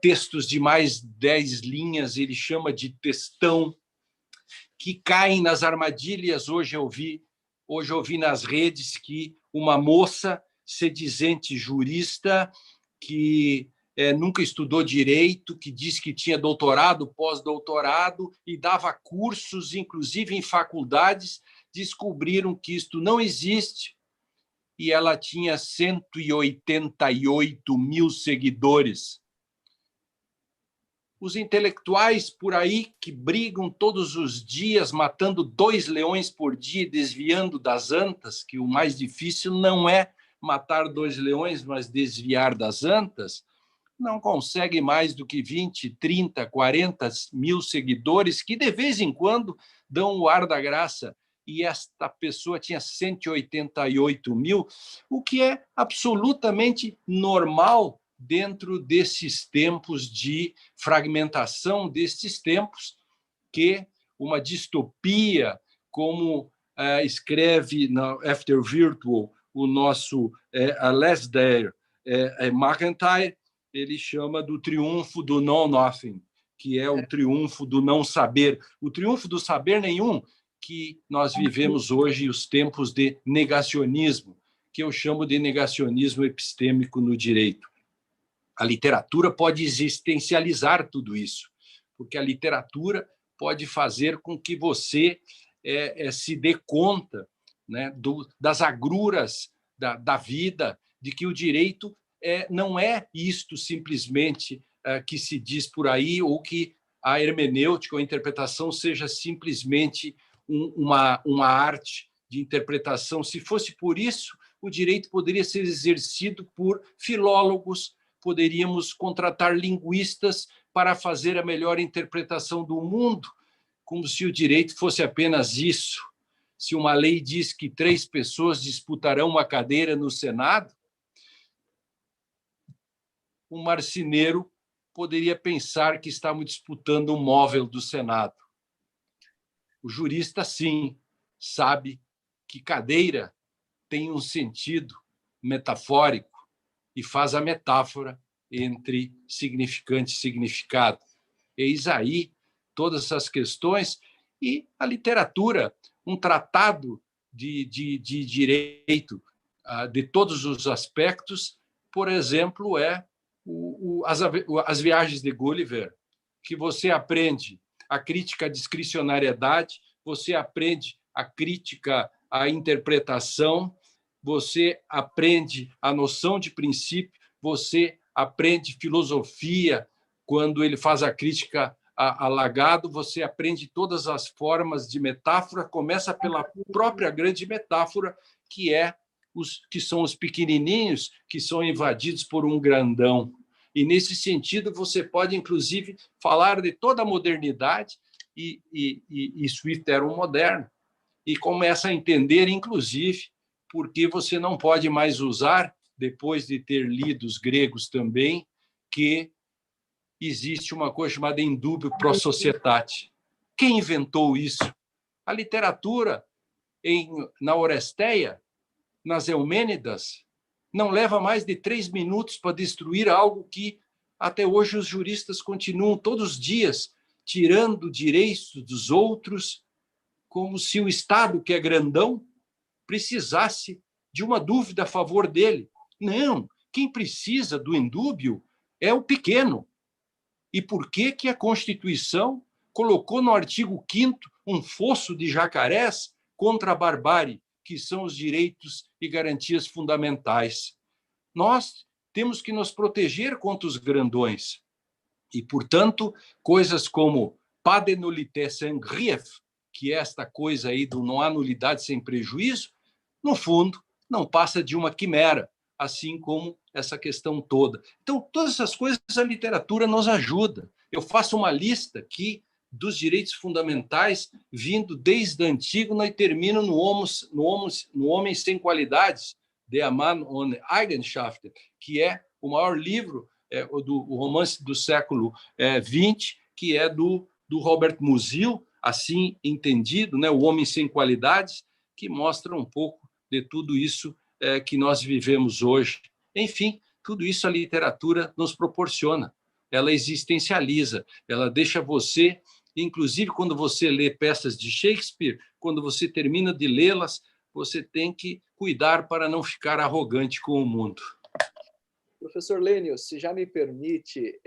textos de mais 10 linhas ele chama de textão, que caem nas armadilhas. Hoje eu vi nas redes que uma moça sedizente jurista que nunca estudou direito, que disse que tinha doutorado, pós-doutorado e dava cursos, inclusive em faculdades, descobriram que isto não existe, e ela tinha 188 mil seguidores. Os intelectuais por aí que brigam todos os dias, matando 2 leões por dia, desviando das antas, que o mais difícil não é matar 2 leões, mas desviar das antas, não consegue mais do que 20, 30, 40 mil seguidores, que de vez em quando dão o ar da graça. E esta pessoa tinha 188 mil, o que é absolutamente normal dentro desses tempos de fragmentação, desses tempos que uma distopia, como escreve na After Virtual o nosso Alasdair MacIntyre, ele chama do triunfo do know-nothing, que é o triunfo do não saber, o triunfo do saber nenhum, que nós vivemos hoje, os tempos de negacionismo, que eu chamo de negacionismo epistêmico no direito. A literatura pode existencializar tudo isso, porque a literatura pode fazer com que você se dê conta, né, das agruras da vida, de que o direito não é isto simplesmente que se diz por aí, ou que a hermenêutica ou a interpretação seja simplesmente uma arte de interpretação. Se fosse por isso, o direito poderia ser exercido por filólogos, poderíamos contratar linguistas para fazer a melhor interpretação do mundo, como se o direito fosse apenas isso. Se uma lei diz que 3 pessoas disputarão uma cadeira no Senado, um marceneiro poderia pensar que estamos disputando um móvel do Senado. O jurista, sim, sabe que cadeira tem um sentido metafórico e faz a metáfora entre significante e significado. Eis aí todas essas questões. E a literatura, um tratado de direito de todos os aspectos, por exemplo, é as Viagens de Gulliver, que você aprende a crítica à discricionariedade, você aprende a crítica à interpretação, você aprende a noção de princípio, você aprende filosofia quando ele faz a crítica a Lagado, você aprende todas as formas de metáfora, começa pela própria grande metáfora, que são os pequenininhos que são invadidos por um grandão. E, nesse sentido, você pode, inclusive, falar de toda a modernidade, e Swift era um moderno, e começa a entender, inclusive, por que você não pode mais usar, depois de ter lido os gregos também, que existe uma coisa chamada indúbio pro societate. Quem inventou isso? A literatura, na Oresteia, nas Eumênidas, não leva mais de 3 minutos para destruir algo que, até hoje, os juristas continuam todos os dias tirando direitos dos outros, como se o Estado, que é grandão, precisasse de uma dúvida a favor dele. Não, quem precisa do indúbio é o pequeno. E por que a Constituição colocou no artigo 5º um fosso de jacarés contra a barbárie, que são os direitos e garantias fundamentais? Nós temos que nos proteger contra os grandões. E, portanto, coisas como pas de nullité sans grief, que é esta coisa aí do não há nulidade sem prejuízo, no fundo, não passa de uma quimera, assim como essa questão toda. Então, todas essas coisas a literatura nos ajuda. Eu faço uma lista aqui dos direitos fundamentais, vindo desde o antigo, e termino no Homem Sem Qualidades, Der Mann ohne Eigenschaften, que é o maior livro, o romance do século XX, que é do Robert Musil, assim entendido, né? O Homem Sem Qualidades, que mostra um pouco de tudo isso que nós vivemos hoje. Enfim, tudo isso a literatura nos proporciona. Ela existencializa, ela deixa você, inclusive quando você lê peças de Shakespeare, quando você termina de lê-las, você tem que cuidar para não ficar arrogante com o mundo. Professor Lênio, se já me permite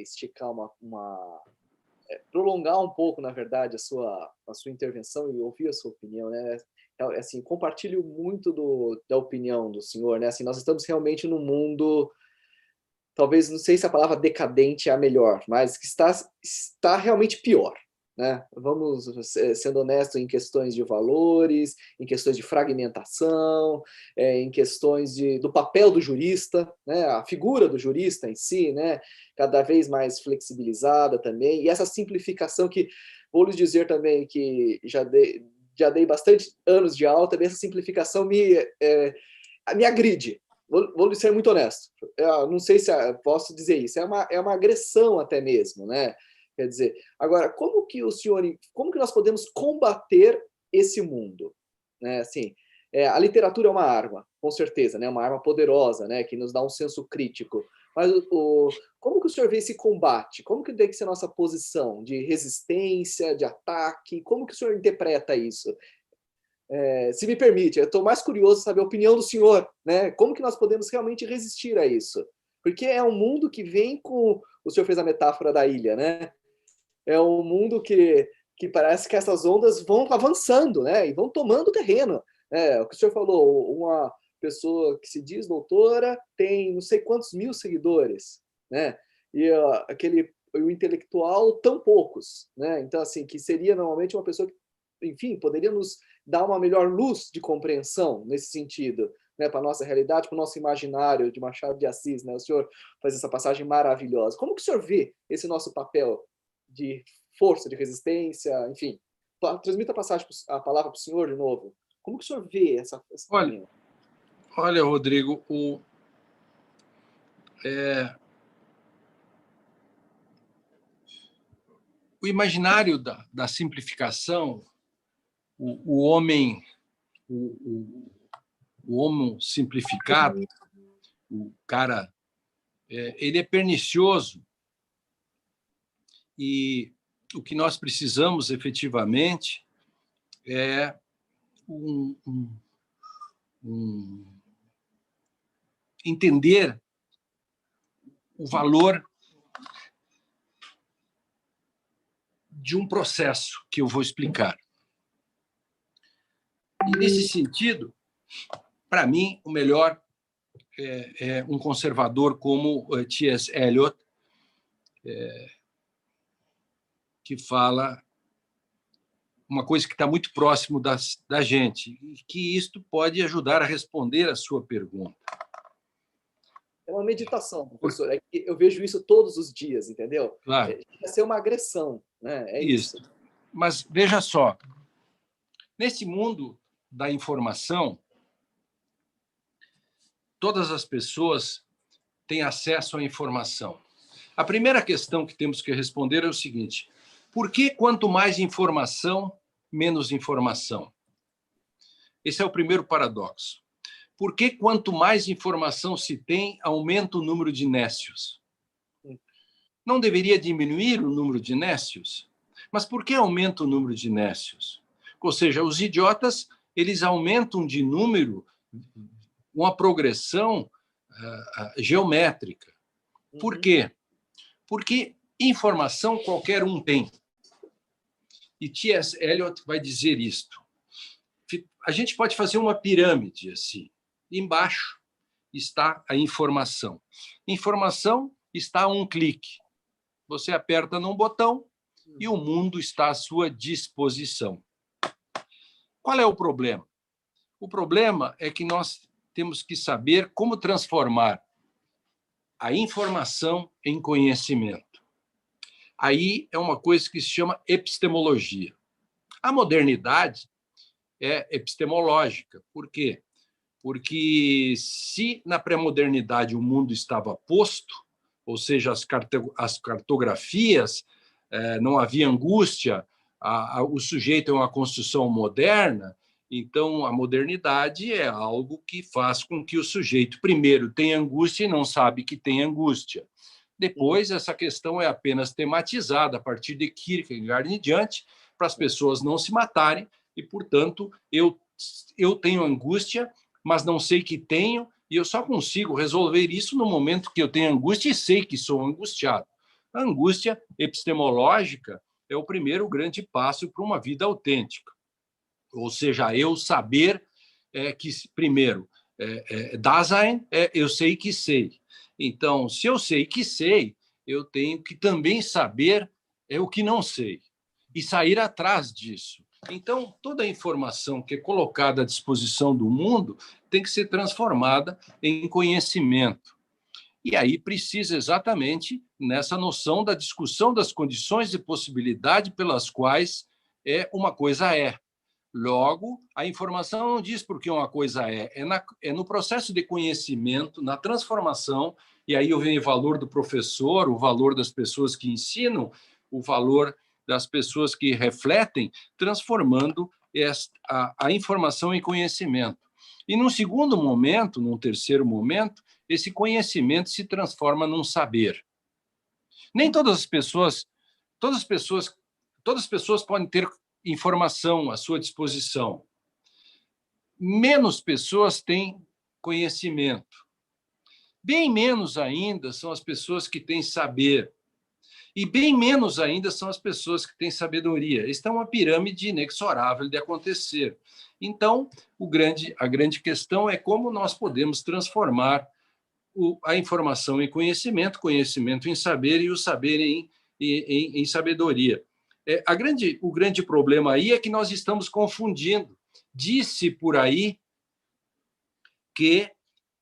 esticar prolongar um pouco, na verdade, a sua intervenção e ouvir a sua opinião, né? Assim, compartilho muito da opinião do senhor, né? Assim, nós estamos realmente num mundo, talvez, não sei se a palavra decadente é a melhor, mas que está realmente pior, né? Vamos sendo honestos em questões de valores, em questões de fragmentação, em questões do papel do jurista, né? A figura do jurista em si, né? Cada vez mais flexibilizada também, e essa simplificação que, vou lhes dizer também que já dei bastante anos de aula, também essa simplificação me agride. Vou ser muito honesto. Eu não sei se posso dizer isso. É uma agressão até mesmo, né? Quer dizer, agora, como que nós podemos combater esse mundo? Né? Assim, a literatura é uma arma, com certeza, né? Uma arma poderosa, né? Que nos dá um senso crítico. Mas como que o senhor vê esse combate? Como que tem que ser a nossa posição de resistência, de ataque? Como que o senhor interpreta isso? Se me permite, eu estou mais curioso de saber a opinião do senhor, né? Como que nós podemos realmente resistir a isso? Porque é um mundo que vem com... O senhor fez a metáfora da ilha, né? É um mundo que parece que essas ondas vão avançando, né? E vão tomando terreno. O que o senhor falou, uma pessoa que se diz doutora tem não sei quantos mil seguidores, né? E o intelectual, tão poucos, né? Então, assim, que seria normalmente uma pessoa que, enfim, poderia nos dar uma melhor luz de compreensão nesse sentido. né, para a nossa realidade, para o nosso imaginário de Machado de Assis, né? O senhor faz essa passagem maravilhosa. Como que o senhor vê esse nosso papel de força, de resistência, enfim? Transmita a palavra para o senhor de novo. Como que o senhor vê esse Olha, olha, Rodrigo, o imaginário da simplificação, o homem, o homo simplificado, o cara, ele é pernicioso, e o que nós precisamos efetivamente é entender o valor de um processo que eu vou explicar. E, nesse sentido, para mim, o melhor é um conservador como T.S. Eliot, que fala uma coisa que está muito próximo da gente, e que isto pode ajudar a responder a sua pergunta. É uma meditação, professor. É que eu vejo isso todos os dias, entendeu? Claro. Vai ser uma agressão, né? É isso. Mas veja só, nesse mundo da informação, todas as pessoas têm acesso à informação. A primeira questão que temos que responder é o seguinte: por que quanto mais informação, menos informação? Esse é o primeiro paradoxo. Por que quanto mais informação se tem, aumenta o número de nécios? Não deveria diminuir o número de nécios? Mas por que aumenta o número de nécios? Ou seja, os idiotas, eles aumentam de número uma progressão geométrica. Por quê? Porque informação qualquer um tem. E T.S. Eliot vai dizer isto. A gente pode fazer uma pirâmide assim. Embaixo está a informação. Informação está a um clique. Você aperta num botão e o mundo está à sua disposição. Qual é o problema? O problema é que nós temos que saber como transformar a informação em conhecimento. Aí é uma coisa que se chama epistemologia. A modernidade é epistemológica. Por quê? Porque se na pré-modernidade o mundo estava posto, ou seja, as cartografias, não havia angústia, o sujeito é uma construção moderna, então a modernidade é algo que faz com que o sujeito primeiro tenha angústia e não sabe que tem angústia. Depois, essa questão é apenas tematizada a partir de Kierkegaard em diante, para as pessoas não se matarem, e, portanto, eu tenho angústia, mas não sei que tenho, e eu só consigo resolver isso no momento que eu tenho angústia e sei que sou angustiado. A angústia epistemológica é o primeiro grande passo para uma vida autêntica. Ou seja, eu saber que, primeiro, Dasein, eu sei que sei. Então, se eu sei que sei, eu tenho que também saber o que não sei e sair atrás disso. Então, toda a informação que é colocada à disposição do mundo tem que ser transformada em conhecimento. E aí precisa exatamente nessa noção da discussão das condições de possibilidade pelas quais uma coisa é. Logo, a informação não diz por que uma coisa é no processo de conhecimento, na transformação, e aí vem o valor do professor, o valor das pessoas que ensinam, o valor das pessoas que refletem, transformando a informação em conhecimento. E num segundo momento, num terceiro momento, esse conhecimento se transforma num saber. Nem todas as pessoas podem ter informação à sua disposição. Menos pessoas têm conhecimento. Bem menos ainda são as pessoas que têm saber. E bem menos ainda são as pessoas que têm sabedoria. Esta é uma pirâmide inexorável de acontecer. Então, a grande questão é como nós podemos transformar a informação em conhecimento, conhecimento em saber e o saber em sabedoria. O grande problema aí é que nós estamos confundindo. Disse por aí que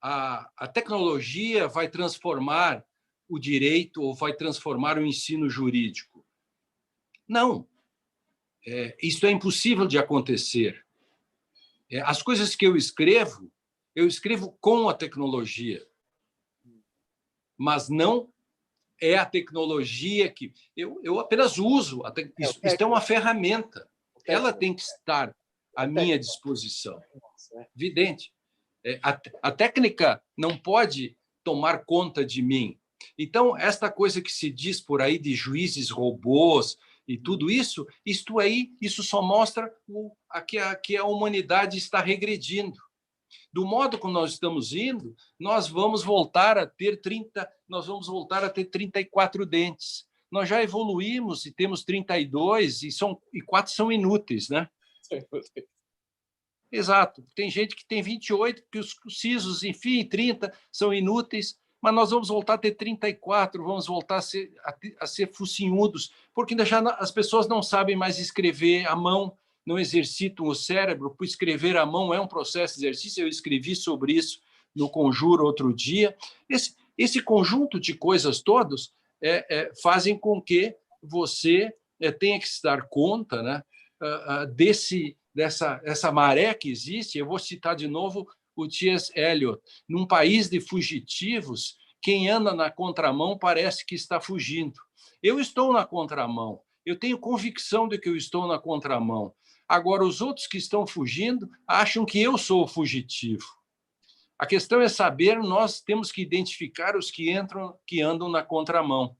a tecnologia vai transformar o direito ou vai transformar o ensino jurídico. Não. Isso é impossível de acontecer. As coisas que eu escrevo com a tecnologia, mas não é a tecnologia que... Eu apenas uso. Isso é uma ferramenta. Ela tem que estar à minha disposição. Evidente. A técnica não pode tomar conta de mim. Então, esta coisa que se diz por aí de juízes robôs e tudo isso, isso só mostra que a humanidade está regredindo. Do modo como nós estamos indo, nós vamos voltar a ter 34 dentes. Nós já evoluímos e temos 32 e 4 são inúteis, né? Exato. Tem gente que tem 28, que os sisos, enfim, 30 são inúteis, mas nós vamos voltar a ter 34, vamos voltar a ser focinhudos, porque já as pessoas não sabem mais escrever à mão, não exercitam o cérebro, por escrever à mão é um processo de exercício. Eu escrevi sobre isso no Conjuro outro dia. Esse conjunto de coisas todas fazem com que você tenha que se dar conta, né, dessa maré que existe. Eu vou citar de novo o T.S. Eliot. Num país de fugitivos, quem anda na contramão parece que está fugindo. Eu estou na contramão. Eu tenho convicção de que eu estou na contramão. Agora, os outros que estão fugindo acham que eu sou o fugitivo. A questão é saber, nós temos que identificar os que andam na contramão.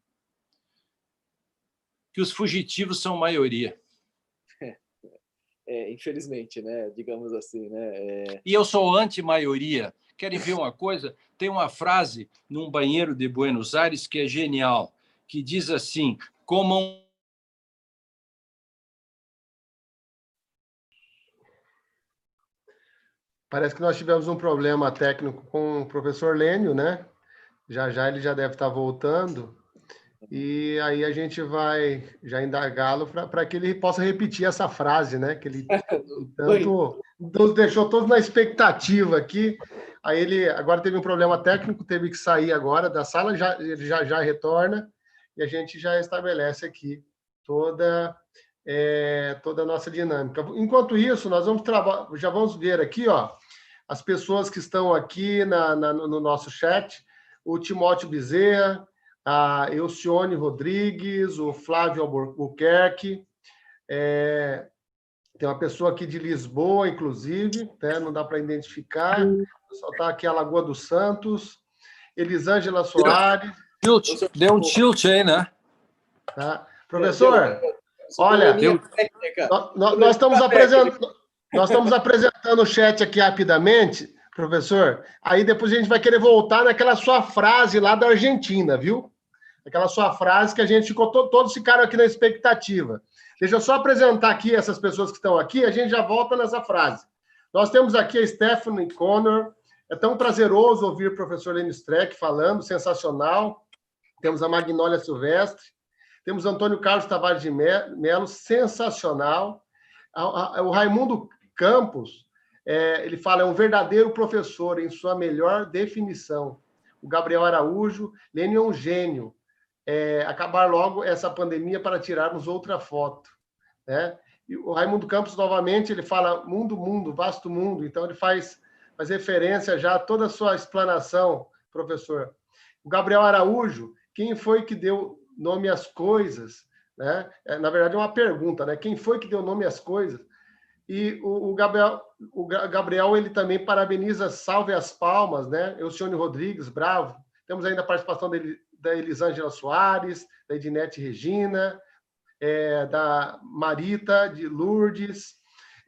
Que os fugitivos são maioria. Infelizmente, né? Digamos assim, né? E eu sou anti-maioria. Querem ver uma coisa? Tem uma frase num banheiro de Buenos Aires que é genial, que diz assim: comam. Parece que nós tivemos um problema técnico com o professor Lênio, né? Já ele já deve estar voltando. E aí a gente vai já indagá-lo para que ele possa repetir essa frase, né? Que ele tanto nos deixou todos na expectativa aqui. Aí ele agora teve um problema técnico, teve que sair agora da sala, ele já retorna e a gente já estabelece aqui toda a nossa dinâmica. Enquanto isso, nós já vamos ver aqui, ó, as pessoas que estão aqui no nosso chat, o Timóteo Bezerra, a Elcione Rodrigues, o Flávio Albuquerque, tem uma pessoa aqui de Lisboa, inclusive, né? Não dá para identificar, só está aqui a Lagoa dos Santos, Elisângela Soares. Deu um tilt aí, né? Tá? Professor, olha, nós estamos apresentando o chat aqui rapidamente, professor, aí depois a gente vai querer voltar naquela sua frase lá da Argentina, viu? Aquela sua frase que a gente ficou, todos ficaram aqui na expectativa. Deixa eu só apresentar aqui essas pessoas que estão aqui, a gente já volta nessa frase. Nós temos aqui a Stephanie Connor, é tão prazeroso ouvir o professor Lênio Streck falando, sensacional. Temos a Magnólia Silvestre, temos Antônio Carlos Tavares de Melo, sensacional. O Raimundo Campos, ele fala, é um verdadeiro professor, em sua melhor definição. O Gabriel Araújo, Lênio é um gênio. Acabar logo essa pandemia para tirarmos outra foto, né? E o Raimundo Campos, novamente, ele fala mundo, vasto mundo, então ele faz referência já a toda a sua explanação, professor. O Gabriel Araújo, quem foi que deu nome às coisas, né? Na verdade, é uma pergunta, né? Quem foi que deu nome às coisas? E o Gabriel, ele também parabeniza, salve as palmas, né? Elcione Rodrigues, bravo. Temos ainda a participação da Elisângela Soares, da Edinete Regina, da Marita, de Lourdes.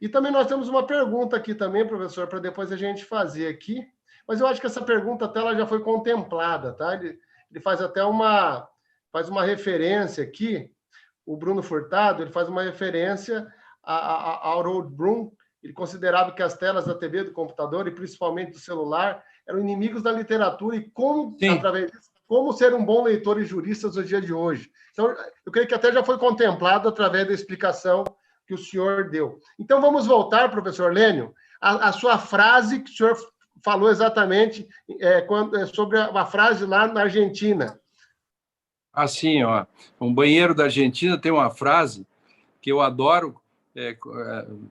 E também nós temos uma pergunta aqui também, professor, para depois a gente fazer aqui. Mas eu acho que essa pergunta até ela já foi contemplada, tá? Ele faz até uma referência aqui, o Bruno Furtado, ele faz uma referência ao Harold Bloom. Ele considerava que as telas da TV, do computador e principalmente do celular eram inimigos da literatura e através disso, como ser um bom leitor e jurista no dia de hoje. Então, eu creio que até já foi contemplado através da explicação que o senhor deu. Então, vamos voltar, professor Lênio, à sua frase que o senhor falou exatamente sobre a frase lá na Argentina. Assim, ó, um banheiro da Argentina tem uma frase que eu adoro.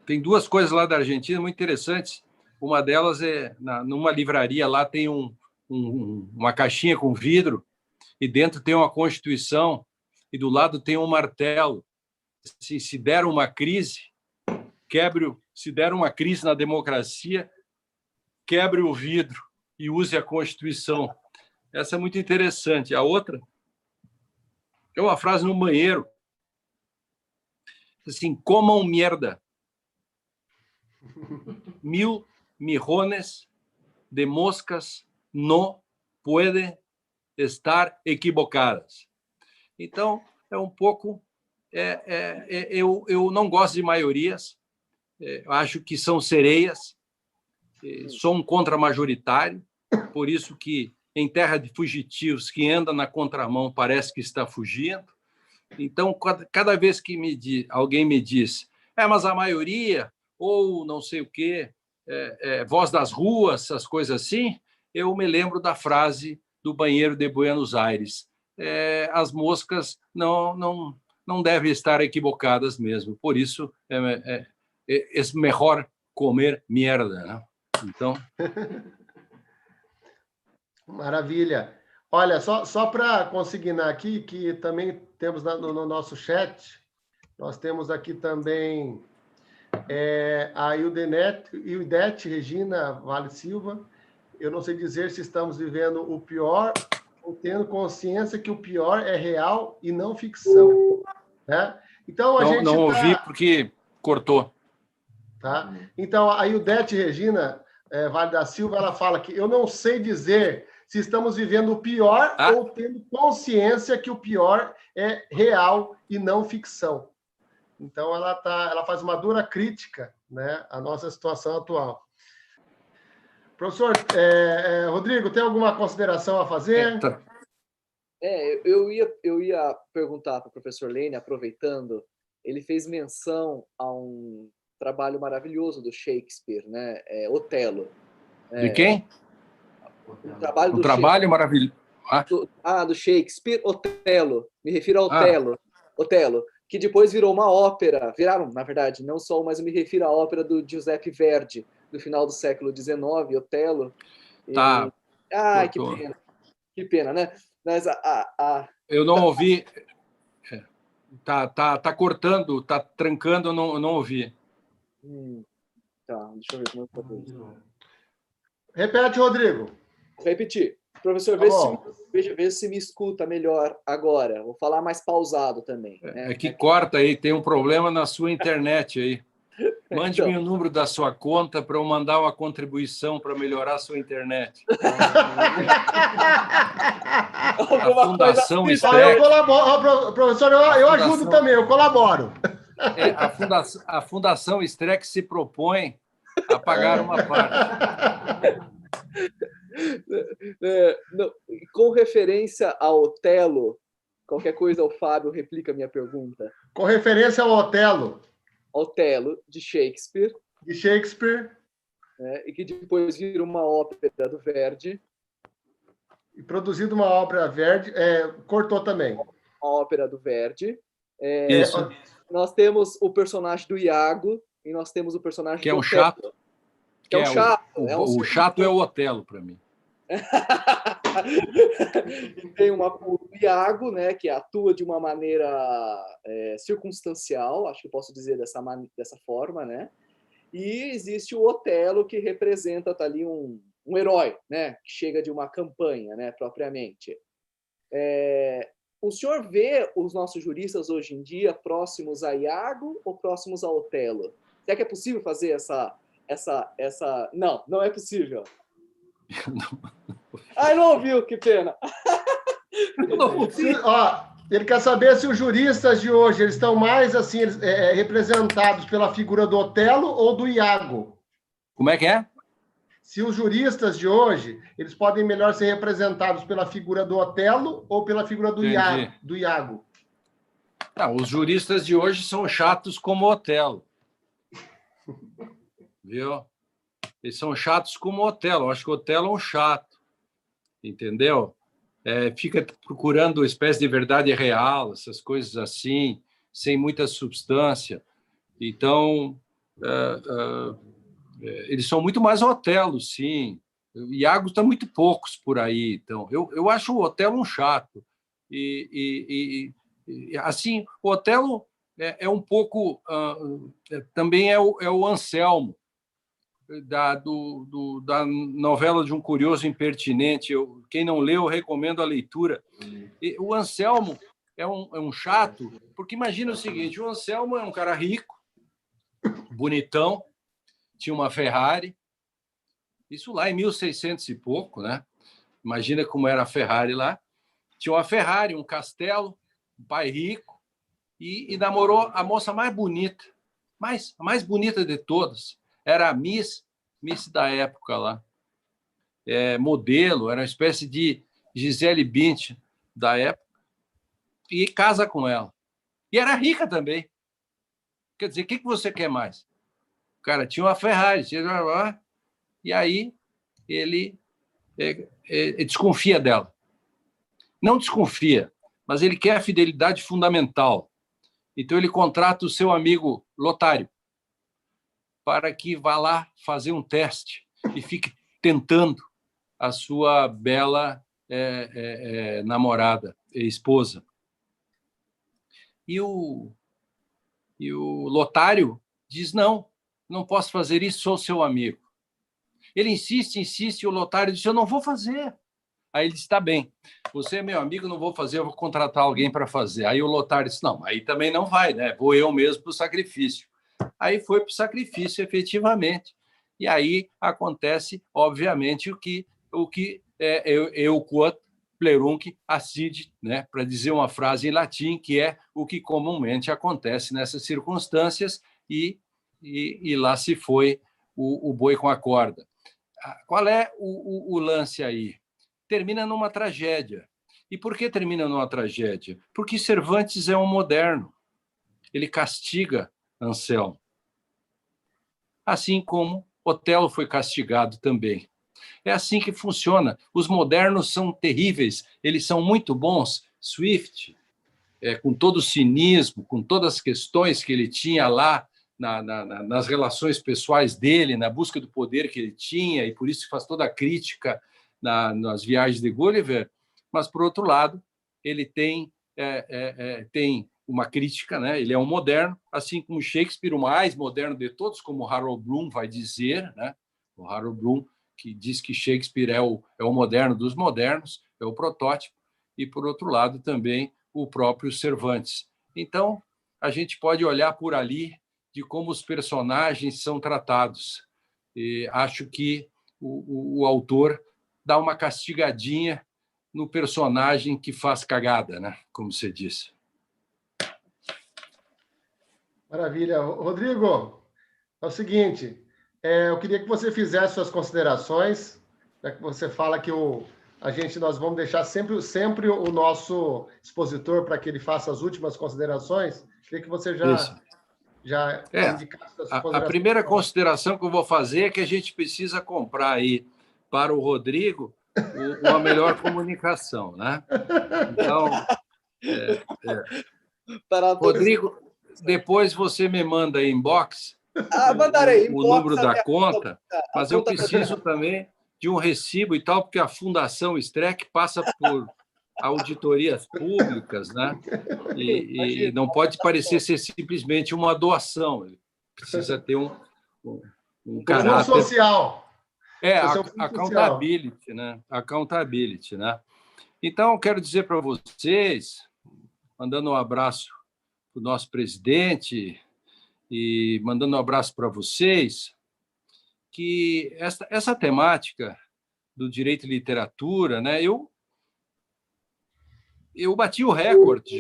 Tem duas coisas lá da Argentina muito interessantes. Uma delas numa livraria lá tem uma caixinha com vidro e dentro tem uma Constituição e do lado tem um martelo. Se der uma crise, se der uma crise na democracia, quebre o vidro e use a Constituição. Essa é muito interessante. A outra é uma frase no banheiro. Assim, comam mierda. 1000 millones de moscas no pueden estar equivocadas. Então, é um pouco... eu não gosto de maiorias, acho que são sereias, sou um contra-majoritário, por isso que em terra de fugitivos, que anda na contramão parece que está fugindo. Então, cada vez que alguém me diz mas a maioria, ou não sei o quê, voz das ruas, essas coisas assim, eu me lembro da frase do banheiro de Buenos Aires. As moscas não devem estar equivocadas mesmo, por isso é melhor comer merda, né? Então... Maravilha. Olha, só para consignar aqui, que também temos no nosso chat, nós temos aqui também a Ildete Regina Vale Silva. Eu não sei dizer se estamos vivendo o pior ou tendo consciência que o pior é real e não ficção. Né? Então, a gente não ouvi porque cortou. Tá? Então, a Ildete Regina Vale da Silva, ela fala que eu não sei dizer se estamos vivendo o pior ou tendo consciência que o pior é real e não ficção. Então, ela faz uma dura crítica, né, à nossa situação atual. Professor Rodrigo, tem alguma consideração a fazer? Eu ia perguntar para o professor Lênin, aproveitando, ele fez menção a um trabalho maravilhoso do Shakespeare, né? Otelo. De quem? Um trabalho maravilhoso. Do Shakespeare, Otelo. Me refiro a Otelo. Otelo, que depois virou uma ópera. Viraram, na verdade, não só, mas eu me refiro à ópera do Giuseppe Verdi, do final do século XIX, Otelo. Tá. Que pena. Que pena, né? Mas eu não ouvi. Tá cortando, tá trancando, eu não ouvi. Tá, deixa eu ver como eu vou fazer. Repete, Rodrigo. Vou repetir. Professor, vê se me escuta melhor agora. Vou falar mais pausado também. Né? Que corta aí, tem um problema na sua internet aí. Mande-me então o número da sua conta para eu mandar uma contribuição para melhorar a sua internet. A Fundação Streck. Eu colaboro, professor, eu ajudo também, eu colaboro. A Fundação Streck se propõe a pagar uma parte. Com referência ao Otelo, qualquer coisa o Fábio replica a minha pergunta. Com referência ao Otelo. Otelo, de Shakespeare. De Shakespeare. E que depois vira uma ópera do Verdi. E produzido uma ópera Verdi, cortou também. Uma ópera do Verdi. Isso. Nós temos o personagem do Iago e nós temos o personagem que é do um chato. Que é um chato. O chato é o Otelo, para mim. E tem o Iago, né, que atua de uma maneira circunstancial, acho que posso dizer dessa forma, né? E existe o Otelo, que representa ali um herói, né, que chega de uma campanha, né, propriamente. O senhor vê os nossos juristas hoje em dia próximos a Iago ou próximos a Otelo? Será que é possível fazer essa... Não é possível. Não ouviu, que pena. Ele quer saber se os juristas de hoje eles estão mais assim representados pela figura do Otelo ou do Iago. Como é que é? Se os juristas de hoje eles podem melhor ser representados pela figura do Otelo ou pela figura do Iago. Não, os juristas de hoje são chatos como o Otelo. Viu? Eles são chatos como o Otelo. Eu acho que o Otelo é um chato, entendeu? Fica procurando uma espécie de verdade real, essas coisas assim, sem muita substância. Então, eles são muito mais Otelo, sim. Iago está muito poucos por aí. Então, eu acho o Otelo um chato. Assim, o Otelo é um pouco... também é o Anselmo, da novela de um curioso impertinente. Quem não leu, eu recomendo a leitura. O Anselmo é um chato, porque imagina o seguinte, o Anselmo é um cara rico, bonitão, tinha uma Ferrari, isso lá em 1600 e pouco, né? Imagina como era a Ferrari lá. Tinha uma Ferrari, um castelo, um pai rico, e namorou a moça mais bonita, a mais bonita de todas. Era a Miss da época lá. Modelo, era uma espécie de Gisele Bündchen da época, e casa com ela. E era rica também. Quer dizer, o que você quer mais? O cara tinha uma Ferrari, e aí ele desconfia dela. Não desconfia, mas ele quer a fidelidade fundamental. Então, ele contrata o seu amigo Lotário para que vá lá fazer um teste e fique tentando a sua bela namorada, esposa. E o Lotário diz, não posso fazer isso, sou seu amigo. Ele insiste, e o Lotário diz, eu não vou fazer. Aí ele disse, está bem, você é meu amigo, não vou fazer, eu vou contratar alguém para fazer. Aí o Lotário disse, não, aí também não vai, né? Vou eu mesmo para o sacrifício. Aí foi para o sacrifício, efetivamente. E aí acontece, obviamente, o que eu quod plerunque acide, né? Para dizer uma frase em latim, que é o que comumente acontece nessas circunstâncias, e lá se foi o boi com a corda. Qual é o lance aí? Termina numa tragédia. E por que termina numa tragédia? Porque Cervantes é um moderno. Ele castiga Anselmo. Assim como Otelo foi castigado também. É assim que funciona. Os modernos são terríveis, eles são muito bons. Swift, com todo o cinismo, com todas as questões que ele tinha lá nas relações pessoais dele, na busca do poder que ele tinha, e por isso faz toda a crítica nas viagens de Gulliver, mas, por outro lado, ele tem uma crítica, né? Ele é um moderno, assim como Shakespeare, o mais moderno de todos, como Harold Bloom vai dizer, né? O Harold Bloom, que diz que Shakespeare é o moderno dos modernos, é o protótipo, e, por outro lado, também o próprio Cervantes. Então, a gente pode olhar por ali de como os personagens são tratados. E acho que o autor dá uma castigadinha no personagem que faz cagada, né? Como você disse. Maravilha. Rodrigo, é o seguinte, eu queria que você fizesse suas considerações, né, que você fala que nós vamos deixar sempre o nosso expositor para que ele faça as últimas considerações. Queria que você já indicasse as considerações. A primeira consideração que eu vou fazer é que a gente precisa comprar aí para o Rodrigo uma melhor comunicação, né? Então, Rodrigo, depois você me manda aí inbox o número da conta, mas eu preciso também de um recibo e tal, porque a Fundação Streck passa por auditorias públicas, né? E não pode parecer ser simplesmente uma doação, ele precisa ter um caráter social. Accountability, né? Accountability, né? Então, eu quero dizer para vocês, mandando um abraço para o nosso presidente e mandando um abraço para vocês, que essa temática do direito e literatura, né? Eu bati o recorde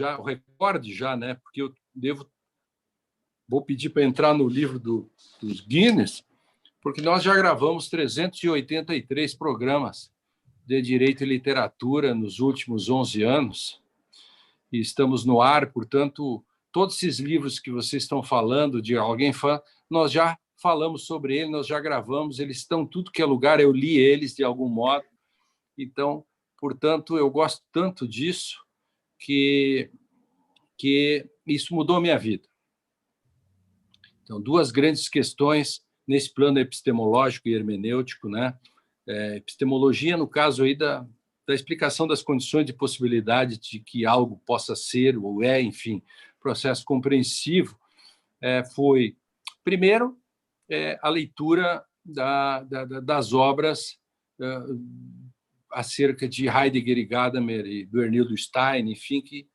já, né? Porque eu vou pedir para entrar no livro dos Guinness, porque nós já gravamos 383 programas de direito e literatura nos últimos 11 anos, e estamos no ar, portanto, todos esses livros que vocês estão falando, de alguém fã, nós já falamos sobre ele, nós já gravamos, eles estão tudo que é lugar, eu li eles de algum modo. Então, portanto, eu gosto tanto disso que isso mudou a minha vida. Então, duas grandes questões nesse plano epistemológico e hermenêutico, né? Epistemologia, no caso aí da explicação das condições de possibilidade de que algo possa ser ou enfim, processo compreensivo, foi, primeiro, a leitura das obras acerca de Heidegger e Gadamer e do Ernildo Stein, enfim, que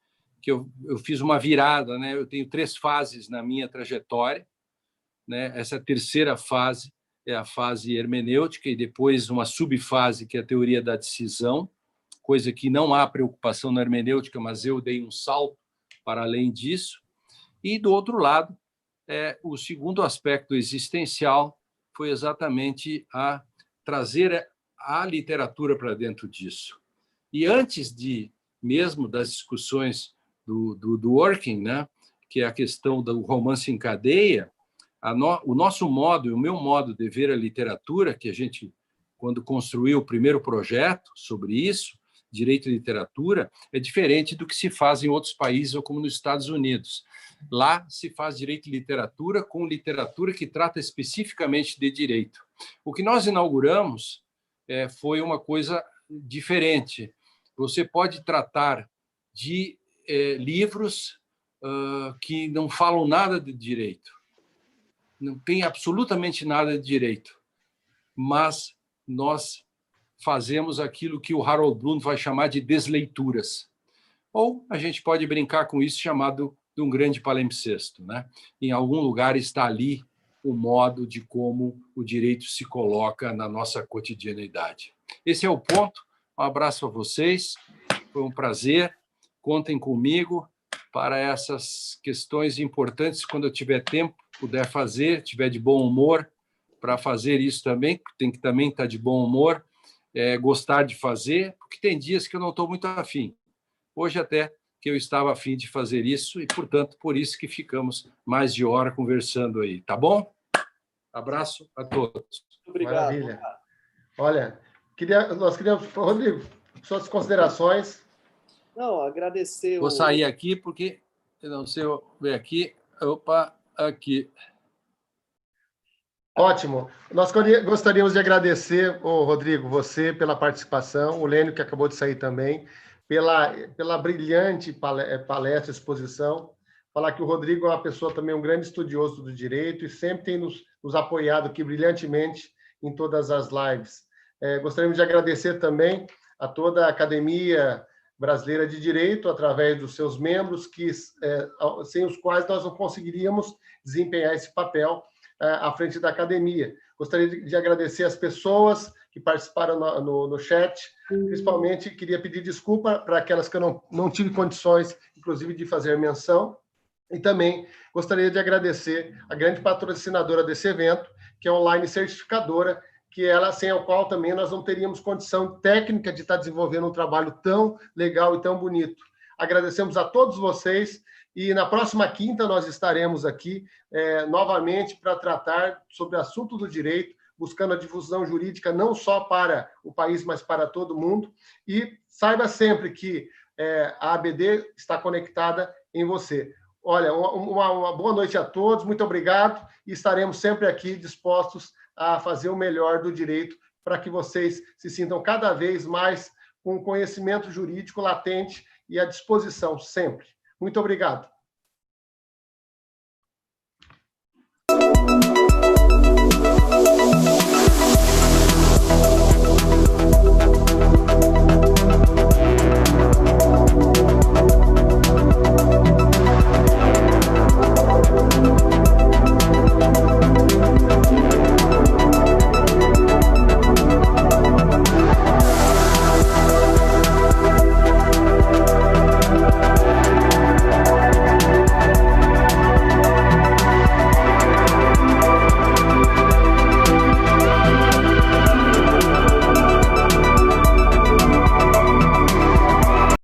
eu fiz uma virada, né? Eu tenho 3 fases na minha trajetória, né? Essa terceira fase é a fase hermenêutica e depois uma subfase que é a teoria da decisão, coisa que não há preocupação na hermenêutica, mas eu dei um salto para além disso. E, do outro lado, o segundo aspecto existencial foi exatamente a trazer a literatura para dentro disso. E antes mesmo das discussões do working, né, que é a questão do romance em cadeia, o nosso modo, o meu modo de ver a literatura, que a gente, quando construiu o primeiro projeto sobre isso, direito e literatura, é diferente do que se faz em outros países ou como nos Estados Unidos. Lá se faz direito e literatura com literatura que trata especificamente de direito. O que nós inauguramos foi uma coisa diferente. Você pode tratar de livros que não falam nada de direito, não tem absolutamente nada de direito, mas nós fazemos aquilo que o Harold Bloom vai chamar de desleituras. Ou a gente pode brincar com isso chamado de um grande palimpsesto, né? Em algum lugar está ali o modo de como o direito se coloca na nossa cotidianidade. Esse é o ponto. Um abraço a vocês. Foi um prazer. Contem comigo para essas questões importantes. Quando eu tiver tempo, puder fazer, tiver de bom humor para fazer isso também, tem que também estar de bom humor, gostar de fazer, porque tem dias que eu não estou muito afim. Hoje até que eu estava afim de fazer isso e, portanto, por isso que ficamos mais de hora conversando aí, tá bom? Abraço a todos. Obrigado. Maravilha. Olha, nós queríamos, Rodrigo, suas considerações. Não, agradecer. Vou sair aqui porque eu não sei ver aqui. Opa, aqui. Ótimo. Nós gostaríamos de agradecer, Rodrigo, você pela participação, o Lênio, que acabou de sair também, pela brilhante palestra, exposição. Falar que o Rodrigo é uma pessoa também, um grande estudioso do direito e sempre tem nos apoiado aqui brilhantemente em todas as lives. Gostaríamos de agradecer também a toda a Academia Brasileira de Direito, através dos seus membros, sem os quais nós não conseguiríamos desempenhar esse papel à frente da academia. Gostaria de agradecer as pessoas que participaram no chat, principalmente queria pedir desculpa para aquelas que eu não tive condições, inclusive, de fazer menção, e também gostaria de agradecer a grande patrocinadora desse evento, que é a Online Certificadora, que ela, sem a qual também nós não teríamos condição técnica de estar desenvolvendo um trabalho tão legal e tão bonito. Agradecemos a todos vocês e na próxima quinta nós estaremos aqui novamente para tratar sobre o assunto do direito, buscando a difusão jurídica não só para o país, mas para todo mundo. E saiba sempre que a ABD está conectada em você. Olha, uma boa noite a todos, muito obrigado e estaremos sempre aqui dispostos a fazer o melhor do direito para que vocês se sintam cada vez mais com conhecimento jurídico latente e à disposição sempre. Muito obrigado.